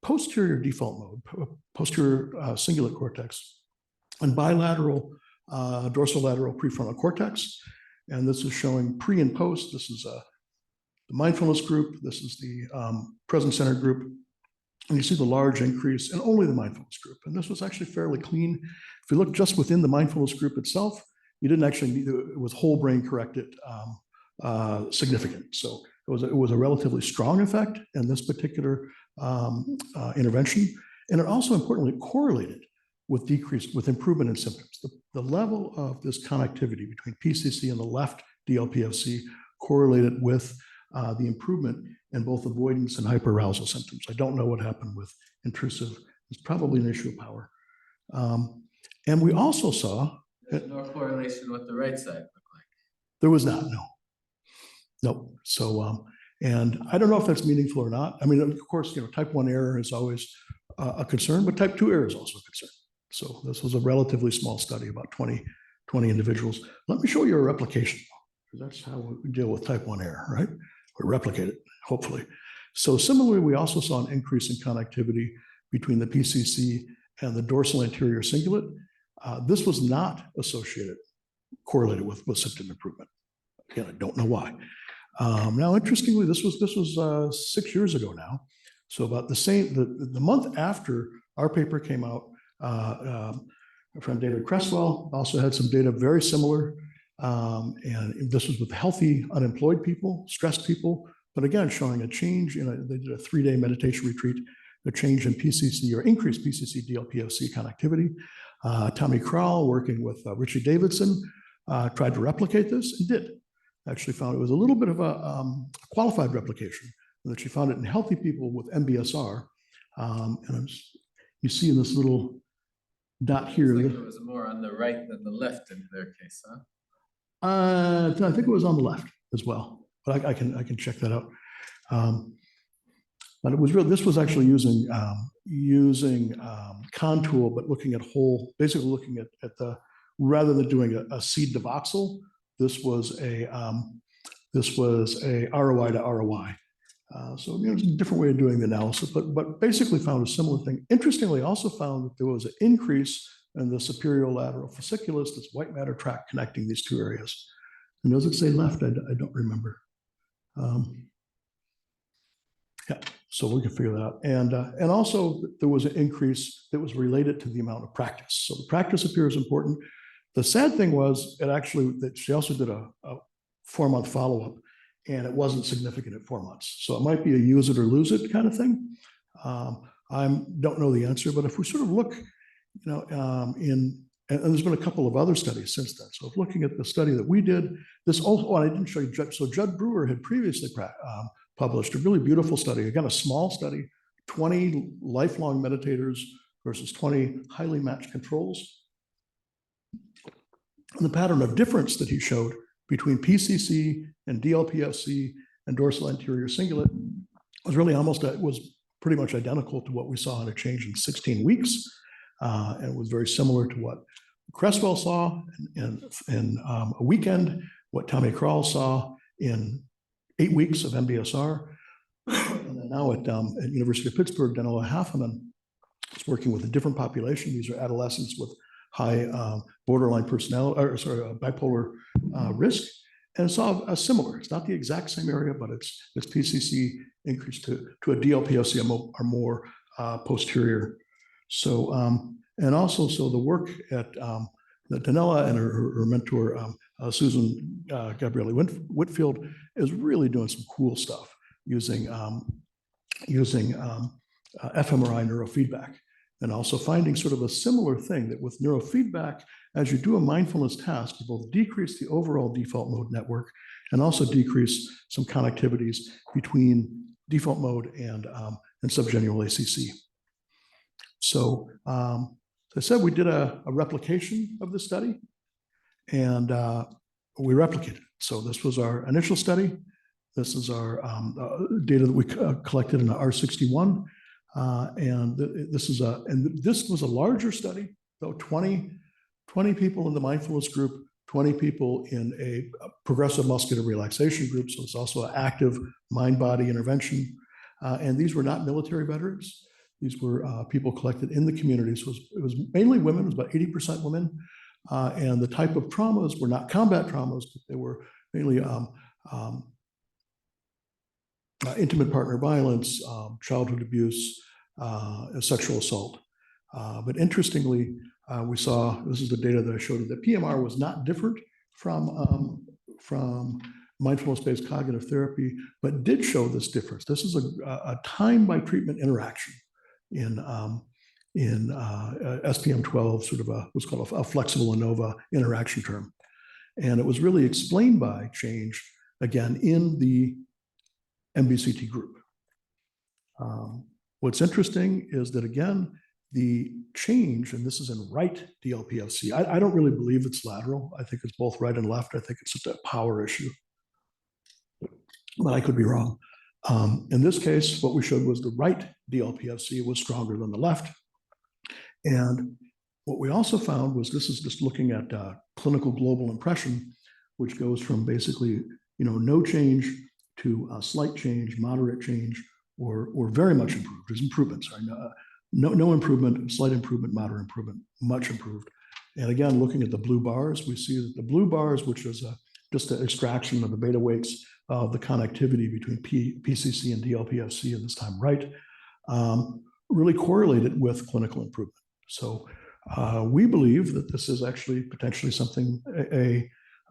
posterior default mode, posterior cingulate cortex, and bilateral dorsolateral prefrontal cortex. And this is showing pre and post. This is the mindfulness group. This is the present center group. And you see the large increase in only the mindfulness group. And this was actually fairly clean. If you look just within the mindfulness group itself, you didn't actually need it was whole brain corrected significant. So it was a relatively strong effect in this particular intervention. And it also importantly correlated with improvement in symptoms. The level of this connectivity between PCC and the left DLPFC correlated with the improvement in both avoidance and hyperarousal symptoms. I don't know what happened with intrusive. It's probably an issue of power. And we also saw— There's no correlation with the right side look like. There was not, no. So, and I don't know if that's meaningful or not. I mean, of course, type 1 error is always a concern, but type 2 error is also a concern. So this was a relatively small study, about 20 individuals. Let me show you a replication, because that's how we deal with type 1 error, right? We replicate it, hopefully. So similarly, we also saw an increase in connectivity between the PCC and the dorsal anterior cingulate. This was not correlated with symptom improvement. Again, I don't know why. Now, interestingly, this was 6 years ago now. So about the month after our paper came out, our friend David Cresswell also had some data very similar. And this was with healthy, unemployed people, stressed people, but again, showing a change they did a 3-day meditation retreat, a change in PCC or increased PCC DLPFC connectivity. Tommy Krall, working with Richie Davidson, tried to replicate this and did. actually found it was a little bit of a qualified replication, that she found it in healthy people with MBSR. You see in this little dot here. Like it was more on the right than the left in their case, huh? I think it was on the left as well, but I can check that out. But it was real. This was actually using Contool, but looking at basically looking at the, rather than doing a seed to voxel, this was a ROI to ROI. So it's a different way of doing the analysis, but basically found a similar thing. Interestingly, also found that there was an increase in the superior lateral fasciculus, this white matter tract connecting these two areas. And does it say left? I don't remember. Yeah, so we can figure that out. And also there was an increase that was related to the amount of practice. So the practice appears important. The sad thing was that she also did a 4-month follow-up, and it wasn't significant at 4 months. So it might be a use it or lose it kind of thing. I don't know the answer, but if we sort of look, and there's been a couple of other studies since then. So if looking at the study that we did, this also, I didn't show you, so Judd Brewer had previously published a really beautiful study, again, a small study, 20 lifelong meditators versus 20 highly matched controls. And the pattern of difference that he showed between PCC and DLPFC and dorsal anterior cingulate was really was pretty much identical to what we saw in a change in 16 weeks. And it was very similar to what Cresswell saw in a weekend, what Tommy Krall saw in 8 weeks of MBSR. And then now at University of Pittsburgh, Daniela Hafeman is working with a different population. These are adolescents with high borderline bipolar risk, and saw a similar. It's not the exact same area, but it's PCC increased to a DLPFC or more posterior. So and also so the work at Daniela and her mentor Susan Gabriele Whitfield is really doing some cool stuff using fMRI neurofeedback. And also finding sort of a similar thing that with neurofeedback, as you do a mindfulness task, you both decrease the overall default mode network and also decrease some connectivities between default mode and subgenual ACC. So as I said, we did a replication of the study, and we replicated it. So this was our initial study. This is our data that we collected in the R61. And this was a larger study, though 20 people in the mindfulness group, 20 people in a progressive muscular relaxation group. So it's also an active mind-body intervention. And these were not military veterans. These were people collected in the community. So it was mainly women, it was about 80% women. And the type of traumas were not combat traumas, but they were mainly intimate partner violence, childhood abuse, sexual assault. But interestingly, we saw, this is the data that I showed, that PMR was not different from mindfulness-based cognitive therapy, but did show this difference. This is a time by treatment interaction in SPM-12, sort of what's called a flexible ANOVA interaction term. And it was really explained by change, again, in the MBCT group. What's interesting is that, again, the change, and this is in right DLPFC, I don't really believe it's lateral. I think it's both right and left. I think it's just a power issue, but I could be wrong. In this case, what we showed was the right DLPFC was stronger than the left. And what we also found was, this is just looking at clinical global impression, which goes from basically, no change to a slight change, moderate change, or very much improved. There's improvements, right? No improvement, slight improvement, moderate improvement, much improved. And again, looking at the blue bars, we see that the blue bars, which is just an extraction of the beta weights of the connectivity between PCC and DLPFC, and this time right, really correlated with clinical improvement. So we believe that this is actually potentially something,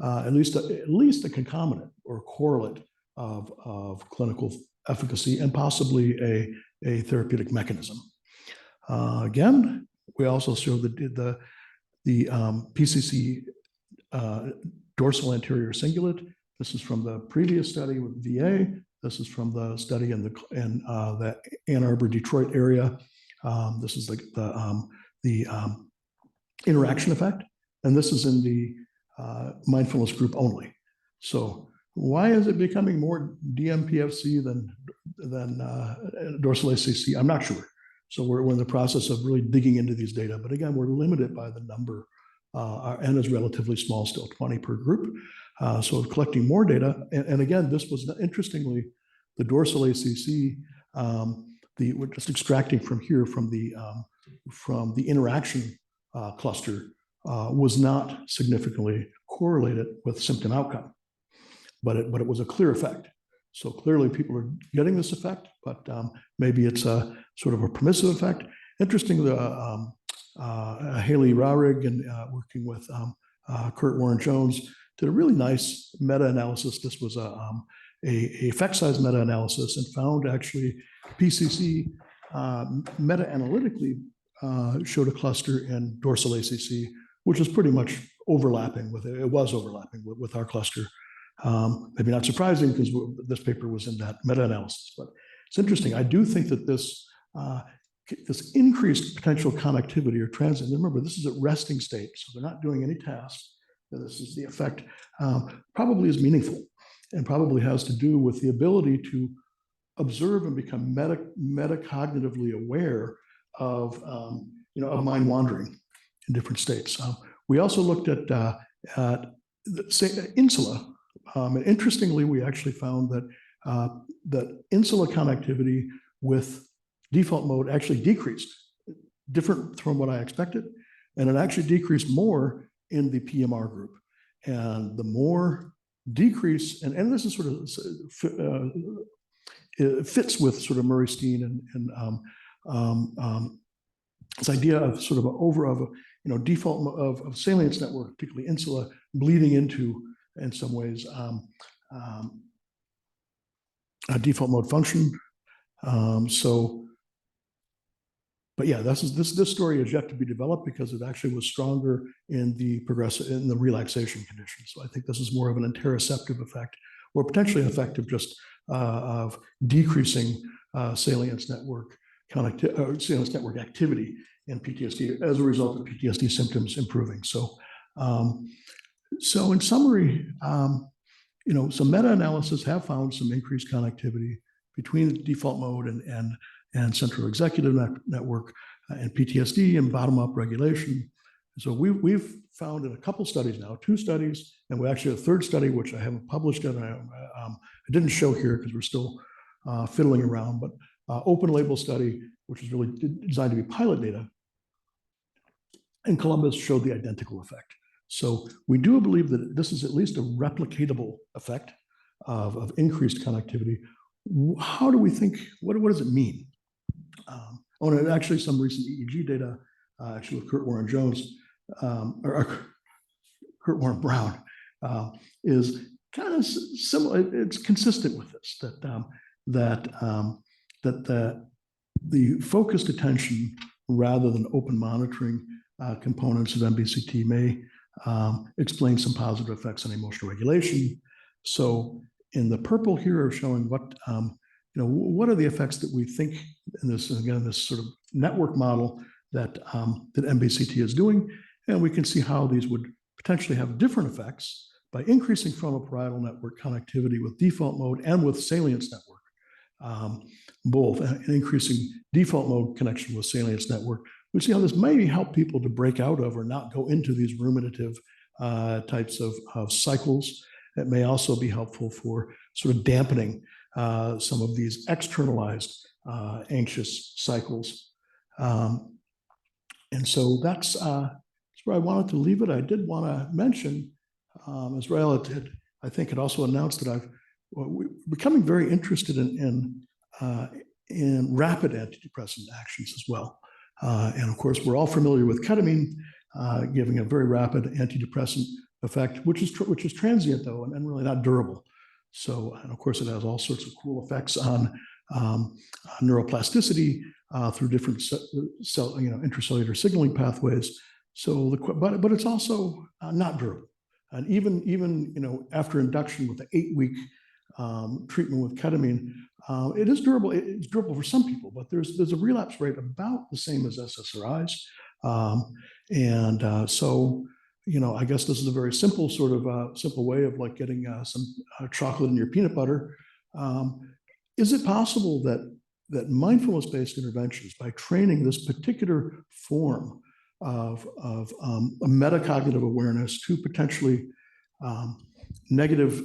at least a concomitant or correlate of clinical efficacy, and possibly a therapeutic mechanism. Again, we also showed the PCC dorsal anterior cingulate This is from the previous study with VA. This is from the study in the Ann Arbor, Detroit area. This is the interaction effect, and this is in the mindfulness group only. So why is it becoming more DMPFC than dorsal ACC? I'm not sure. So we're in the process of really digging into these data, but again, we're limited by the number. N is relatively small, still 20 per group. So collecting more data, and again, this was interestingly the dorsal ACC. We're just extracting from here from the interaction cluster was not significantly correlated with symptom outcome, but it was a clear effect. So clearly, people are getting this effect, but maybe it's a sort of a permissive effect. Interestingly, Haley Rarig and working with Kurt Warren-Jones did a really nice meta-analysis. This was a effect size meta-analysis and found actually PCC meta-analytically showed a cluster in dorsal ACC, which is pretty much overlapping with it. It was overlapping with our cluster. Maybe not surprising because this paper was in that meta-analysis, but it's interesting. I do think that this increased potential connectivity or transit, remember, this is at resting state, so they're not doing any tasks. This is the effect, probably is meaningful and probably has to do with the ability to observe and become metacognitively aware of, of mind wandering in different states. We also looked at insula. And interestingly, we actually found that insula connectivity with default mode actually decreased, different from what I expected. And it actually decreased more in the PMR group. And the more decrease, and this is sort of, it fits with sort of Murray-Steen and this idea of sort of default of salience network, particularly insula, bleeding into, in some ways, a default mode function. But yeah, this story is yet to be developed because it actually was stronger in the relaxation condition. So I think this is more of an interoceptive effect, or potentially an effect of just of decreasing salience network salience network activity in PTSD as a result of PTSD symptoms improving. So, so in summary, some meta-analysis have found some increased connectivity between the default mode and central executive network and PTSD and bottom-up regulation. So we've found in a couple studies now, 2 studies, and we actually have a 3rd study, which I haven't published yet. I didn't show here because we're still fiddling around, but open label study, which is really designed to be pilot data. And Columbus showed the identical effect. So we do believe that this is at least a replicatable effect of increased connectivity. How do we think, what does it mean? And actually some recent EEG data, actually with Kurt Warren-Jones, or Kurt Warren-Brown, is kind of similar. It's consistent with this, that the focused attention rather than open monitoring components of MBCT may explain some positive effects on emotional regulation. So in the purple here are showing what are the effects that we think in this, again, this sort of network model that MBCT is doing, and we can see how these would potentially have different effects by increasing frontal-parietal network connectivity with default mode and with salience network, both, and increasing default mode connection with salience network. We see how this may help people to break out of or not go into these ruminative types of cycles. It may also be helpful for sort of dampening some of these externalized anxious cycles. And so that's where I wanted to leave it. I did want to mention, Israel I think had also announced that we're becoming very interested in rapid antidepressant actions as well. And of course, we're all familiar with ketamine giving a very rapid antidepressant effect, which is transient though, and really not durable. So, and of course, it has all sorts of cool effects on neuroplasticity through different intracellular signaling pathways. So, but it's also not durable. And even after induction with the 8-week treatment with ketamine, it is durable. It's durable for some people, but there's a relapse rate about the same as SSRIs. So, I guess this is a very simple simple way of like getting some chocolate in your peanut butter. Is it possible that mindfulness-based interventions, by training this particular form of a metacognitive awareness to potentially negative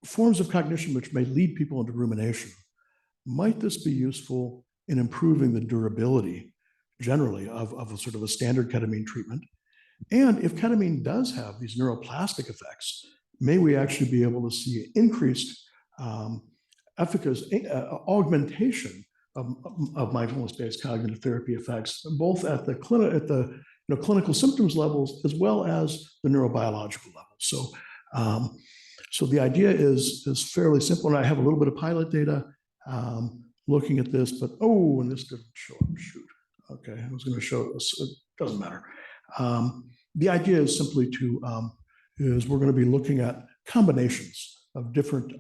forms of cognition which may lead people into rumination, might this be useful in improving the durability generally of a sort of a standard ketamine treatment? And if ketamine does have these neuroplastic effects, may we actually be able to see increased efficacy, augmentation of mindfulness-based cognitive therapy effects, both at the clinical symptoms levels as well as the neurobiological levels. So the idea is fairly simple, and I have a little bit of pilot data looking at this, but and this didn't show up. Shoot. Okay, I was going to show this. It doesn't matter. The idea is simply we're going to be looking at combinations of different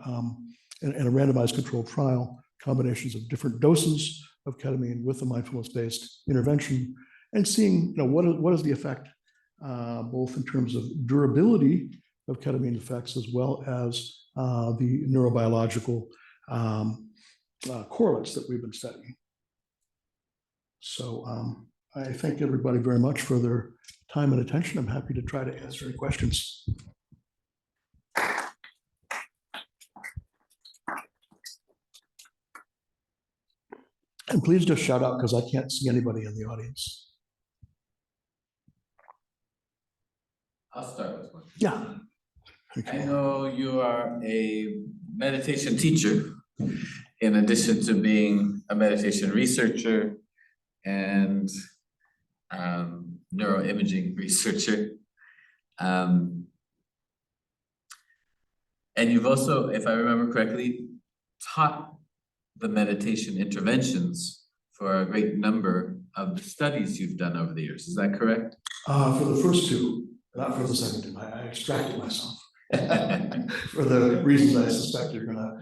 in a randomized controlled trial, combinations of different doses of ketamine with a mindfulness-based intervention, and seeing what is the effect, both in terms of durability of ketamine effects as well as the neurobiological correlates that we've been studying. So I thank everybody very much for their time and attention. I'm happy to try to answer any questions. And please just shout out because I can't see anybody in the audience. I'll start with one. Yeah. I know you are a meditation teacher, in addition to being a meditation researcher and neuroimaging researcher. And you've also, if I remember correctly, taught the meditation interventions for a great number of the studies you've done over the years. Is that correct? For the first two, not for the second two. I extracted myself for the reasons I suspect you're going to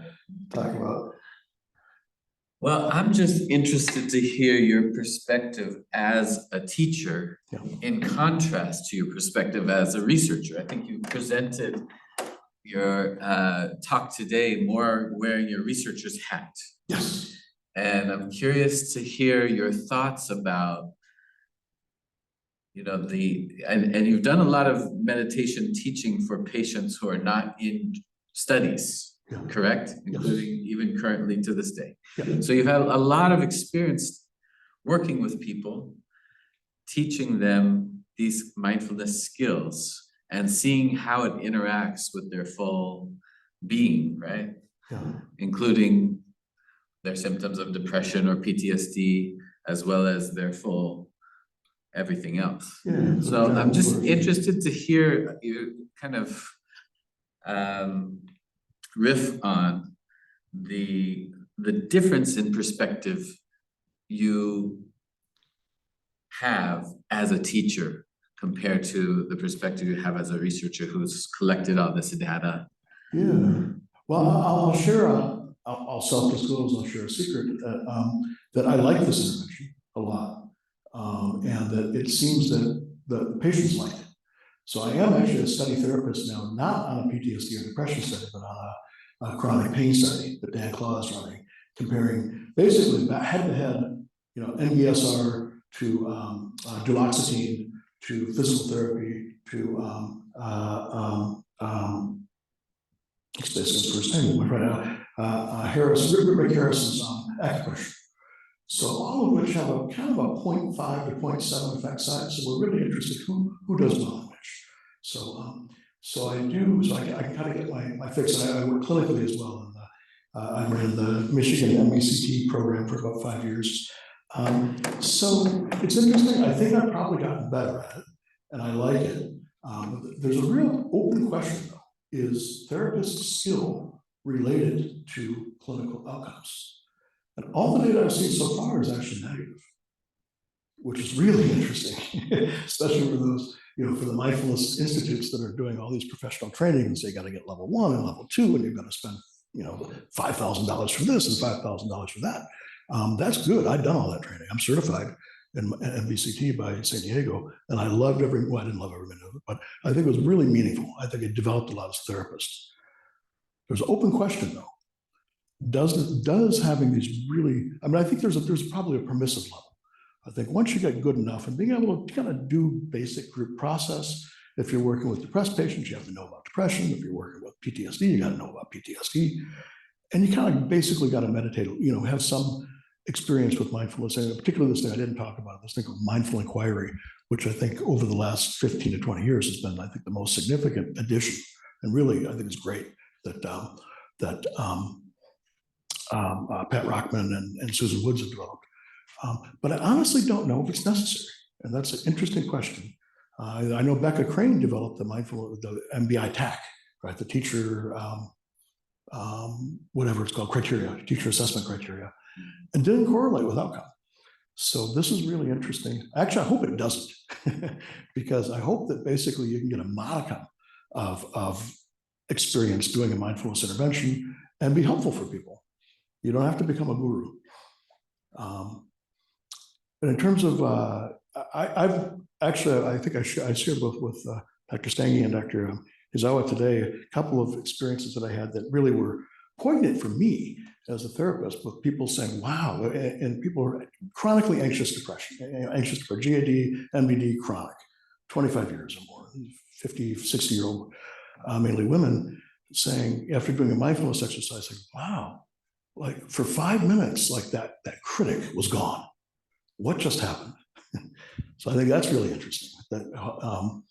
talk about. Well, I'm just interested to hear your perspective as a teacher in contrast to your perspective as a researcher. I think you presented your talk today more wearing your researcher's hat. Yes. And I'm curious to hear your thoughts about, and you've done a lot of meditation teaching for patients who are not in studies, correct? Including even currently to this day. Yeah. So you've had a lot of experience working with people, teaching them these mindfulness skills and seeing how it interacts with their full being, right? Yeah. Including their symptoms of depression or PTSD, as well as their full everything else. Yeah, so I'm just interested to hear you kind of riff on the difference in perspective you have as a teacher compared to the perspective you have as a researcher who's collected all this data. Yeah, well, I'll share, I'll self-disclose, I'll share a secret that I like this intervention a lot. And that it seems that the patients like it. So I am actually a study therapist now, not on a PTSD or depression study, but on a chronic pain study that Dan Claw is running, comparing basically head-to-head, NESR to duloxetine, to physical therapy, to it's basically the first name right now, Rick Harrison's acupressure. So all of which have a kind of a 0.5 to 0.7 effect size. So we're really interested who does well in which. So I kind of get my fix. And I work clinically as well. I ran the Michigan MECT program for about 5 years. So it's interesting. I think I've probably gotten better at it, and I like it. There's a real open question though: is therapist skill related to clinical outcomes? And all the data I've seen so far is actually negative. which is really interesting, especially for those, for the mindfulness institutes that are doing all these professional trainings. They got to get level 1 and level 2, and you've got to spend, $5,000 for this and $5,000 for that. That's good. I've done all that training. I'm certified in MBCT by San Diego, and I loved I didn't love every minute of it, but I think it was really meaningful. I think it developed a lot as therapists. There's an open question though. Does having these really, I think there's probably a permissive level. I think once you get good enough and being able to kind of do basic group process, if you're working with depressed patients, you have to know about depression. If you're working with PTSD, you got to know about PTSD. And you kind of basically got to meditate, have some experience with mindfulness. And particularly this thing I didn't talk about, this thing called mindful inquiry, which I think over the last 15 to 20 years has been, I think, the most significant addition. And really, I think it's great that Pat Rockman and Susan Woods have developed. But I honestly don't know if it's necessary. And that's an interesting question. I know Becca Crane developed the MBI TAC, right? The teacher, whatever it's called, criteria, teacher assessment criteria, and didn't correlate with outcome. So this is really interesting. Actually, I hope it doesn't, because I hope that basically you can get a modicum of experience doing a mindfulness intervention and be helpful for people. You don't have to become a guru. And in terms of, I think I shared both with Dr. Stange and Dr. Izawa today a couple of experiences that I had that really were poignant for me as a therapist, with people saying, wow, and people are chronically anxious depression, anxious for GAD, MBD, chronic, 25 years or more, 50, 60-year-old, mainly women, saying, after doing a mindfulness exercise, like, wow, like for 5 minutes, like that critic was gone. What just happened? So I think that's really interesting. The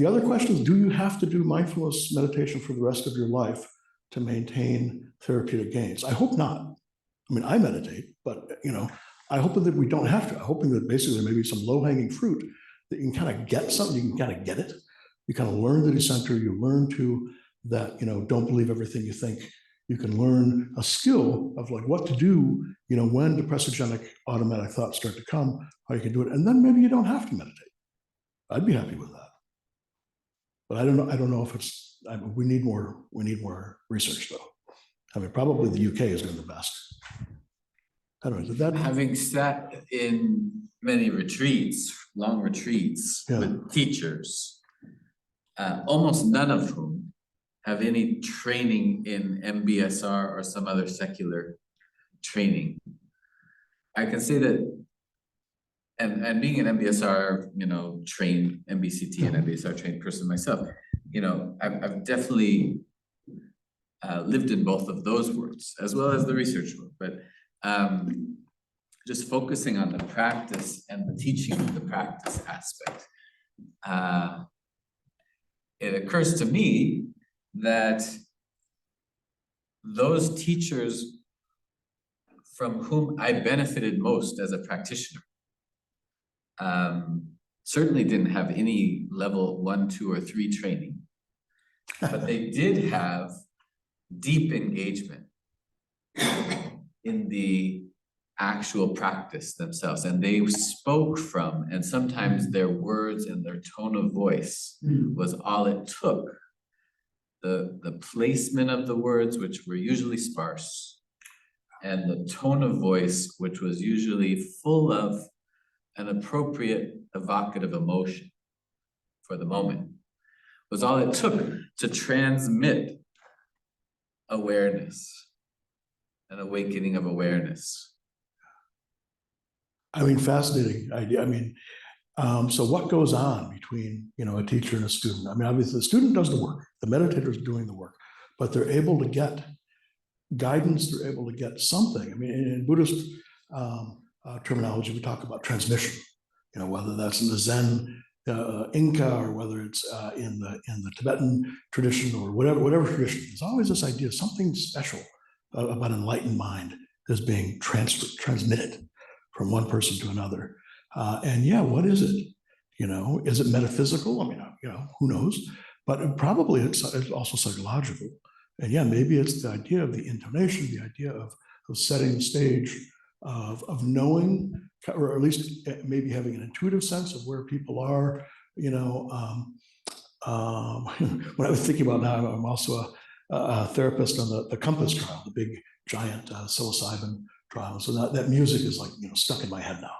other question is, do you have to do mindfulness meditation for the rest of your life to maintain therapeutic gains? I hope not. I mean, I meditate, but I hope that we don't have to. I'm hoping that basically there may be some low-hanging fruit that you can kind of get something, you can kind of get it. You kind of learn the decenter, you learn to that, don't believe everything you think. You can learn a skill of like what to do, when depressogenic automatic thoughts start to come, how you can do it. And then maybe you don't have to meditate. I'd be happy with that. But I don't know if it's, we need more research though. I mean, probably the UK is doing the best. I don't know, did that? Having sat in many retreats, long retreats with teachers, almost none of whom have any training in MBSR or some other secular training. I can say that, and being an MBSR, trained MBCT and MBSR trained person myself, I've definitely lived in both of those worlds as well as the research world. But just focusing on the practice and the teaching of the practice aspect, it occurs to me that those teachers from whom I benefited most as a practitioner certainly didn't have any level 1, 2, or 3 training, but they did have deep engagement in the actual practice themselves, and they spoke from, and sometimes their words and their tone of voice was all it took. The placement of the words, which were usually sparse, and the tone of voice, which was usually full of an appropriate evocative emotion for the moment, was all it took to transmit awareness, an awakening of awareness. I mean, fascinating idea. I mean, so what goes on between, a teacher and a student? I mean, obviously the student does the work, the meditator is doing the work, but they're able to get guidance, they're able to get something. I mean, in Buddhist terminology, we talk about transmission, whether that's in the Zen Inca or whether it's in the Tibetan tradition or whatever tradition. There's always this idea of something special about enlightened mind is being transmitted from one person to another. And yeah, what is it? Is it metaphysical? I mean, who knows? But probably it's also psychological. And yeah, maybe it's the idea of the intonation, the idea of setting the stage, of knowing or at least maybe having an intuitive sense of where people are. You know, when I was thinking about now, I'm also a therapist on the Compass trial, the big giant psilocybin trial. So that music is like, stuck in my head now,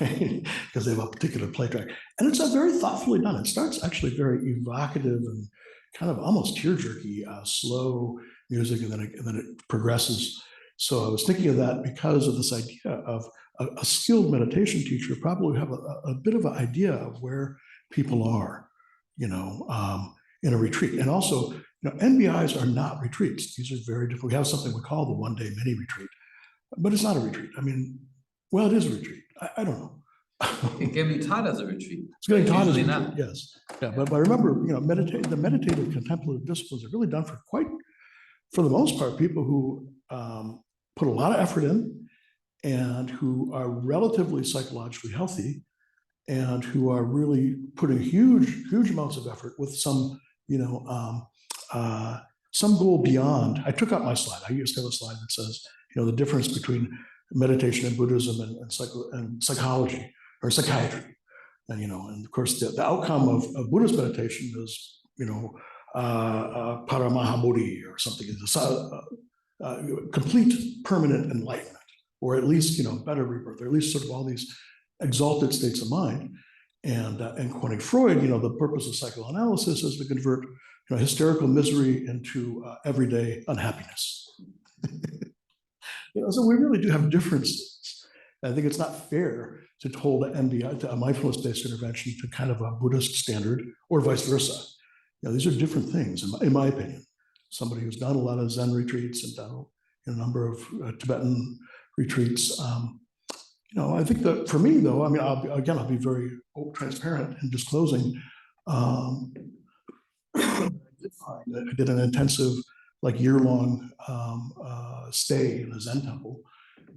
right? Because they have a particular play track. And it's very thoughtfully done. It starts actually very evocative and kind of almost tear-jerky, slow music, and then it progresses. So I was thinking of that because of this idea of a skilled meditation teacher probably have a bit of an idea of where people are, in a retreat. And also, NBIs are not retreats. These are very different. We have something we call the one-day mini retreat, but it's not a retreat. I mean, well, it is a retreat. I don't know. It can be taught as a retreat. It's getting taught as a retreat, not. yes. Yeah, but remember, the meditative contemplative disciplines are really done for the most part, people who put a lot of effort in and who are relatively psychologically healthy and who are really putting huge amounts of effort with some goal beyond. I took out my slide. I used to have a slide that says, the difference between meditation and Buddhism and psychology or psychiatry. And of course, the outcome of Buddhist meditation is, Paramahamudhi or something, complete permanent enlightenment, or at least, better rebirth, or at least sort of all these exalted states of mind. And quoting Freud, the purpose of psychoanalysis is to convert hysterical misery into everyday unhappiness. So we really do have differences. I think it's not fair to hold an MBI, to a mindfulness-based intervention, to kind of a Buddhist standard, or vice versa. These are different things, in my opinion. Somebody who's done a lot of Zen retreats and done a number of Tibetan retreats. I think that for me, though, I mean, I'll be very transparent in disclosing. I did an intensive, year-long stay in a Zen temple,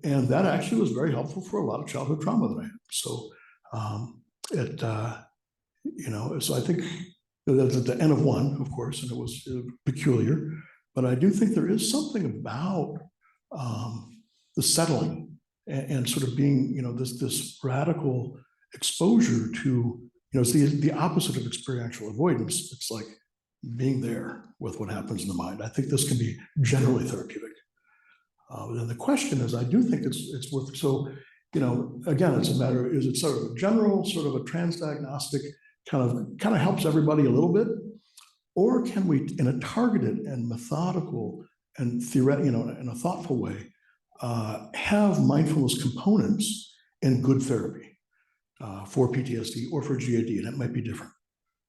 and that actually was very helpful for a lot of childhood trauma that I had. So so I think that's at the N of one, of course, and it was peculiar, but I do think there is something about the settling and sort of being, this radical exposure to, it's the opposite of experiential avoidance. It's like being there with what happens in the mind. I think this can be generally therapeutic. And the question is, I do think it's worth, so, again, it's a matter, is it sort of a general, sort of a transdiagnostic, kind of helps everybody a little bit? Or can we, in a targeted and methodical and theoretical, in a thoughtful way, have mindfulness components in good therapy for PTSD or for GAD, and it might be different.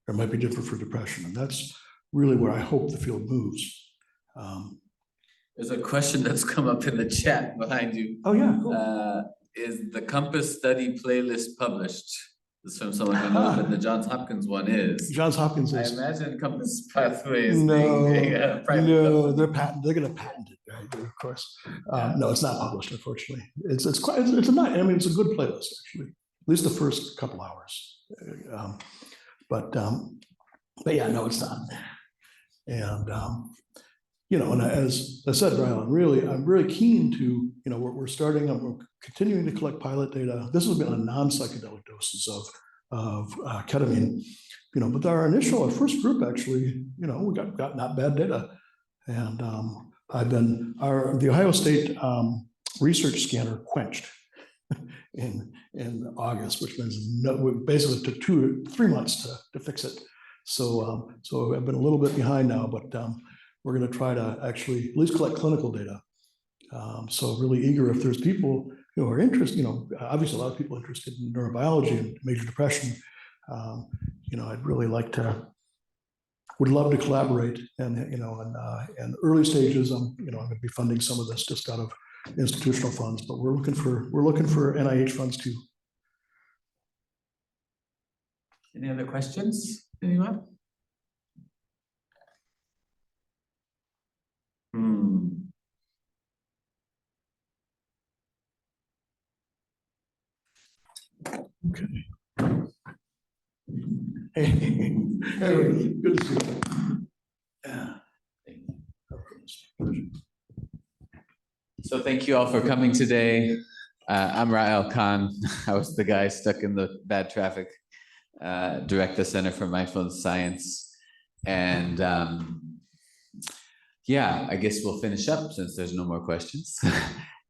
It might be different for depression, and that's really where I hope the field moves. There's a question that's come up in the chat behind you. Oh yeah, cool. Is the Compass study playlist published? This is from someone who knows that the Johns Hopkins one is. Johns Hopkins is. I imagine Compass Pathways No, being private. they're going to patent it, right? Of course. No, it's not published, unfortunately. It's a not. I mean, it's a good playlist actually. At least the first couple hours. But yeah, no, it's not. And and as I said, Brian, I'm really keen to, we're starting, we're continuing to collect pilot data. This has been on non-psychedelic doses of ketamine, but our first group actually, we got not bad data. And the Ohio State research scanner quenched in August, which means basically took 2 to 3 months to fix it. So I've been a little bit behind now, but we're going to try to actually at least collect clinical data. So really eager if there's people who are interested, obviously a lot of people interested in neurobiology and major depression. I'd really would love to collaborate, and in early stages, I'm going to be funding some of this just out of institutional funds, but we're looking for NIH funds too. Any other questions? Anyone? Okay. Hey, good to see you. Yeah. So thank you all for coming today. I'm Rael Khan. I was the guy stuck in the bad traffic, direct the Center for Mindfulness Science. And yeah, I guess we'll finish up since there's no more questions.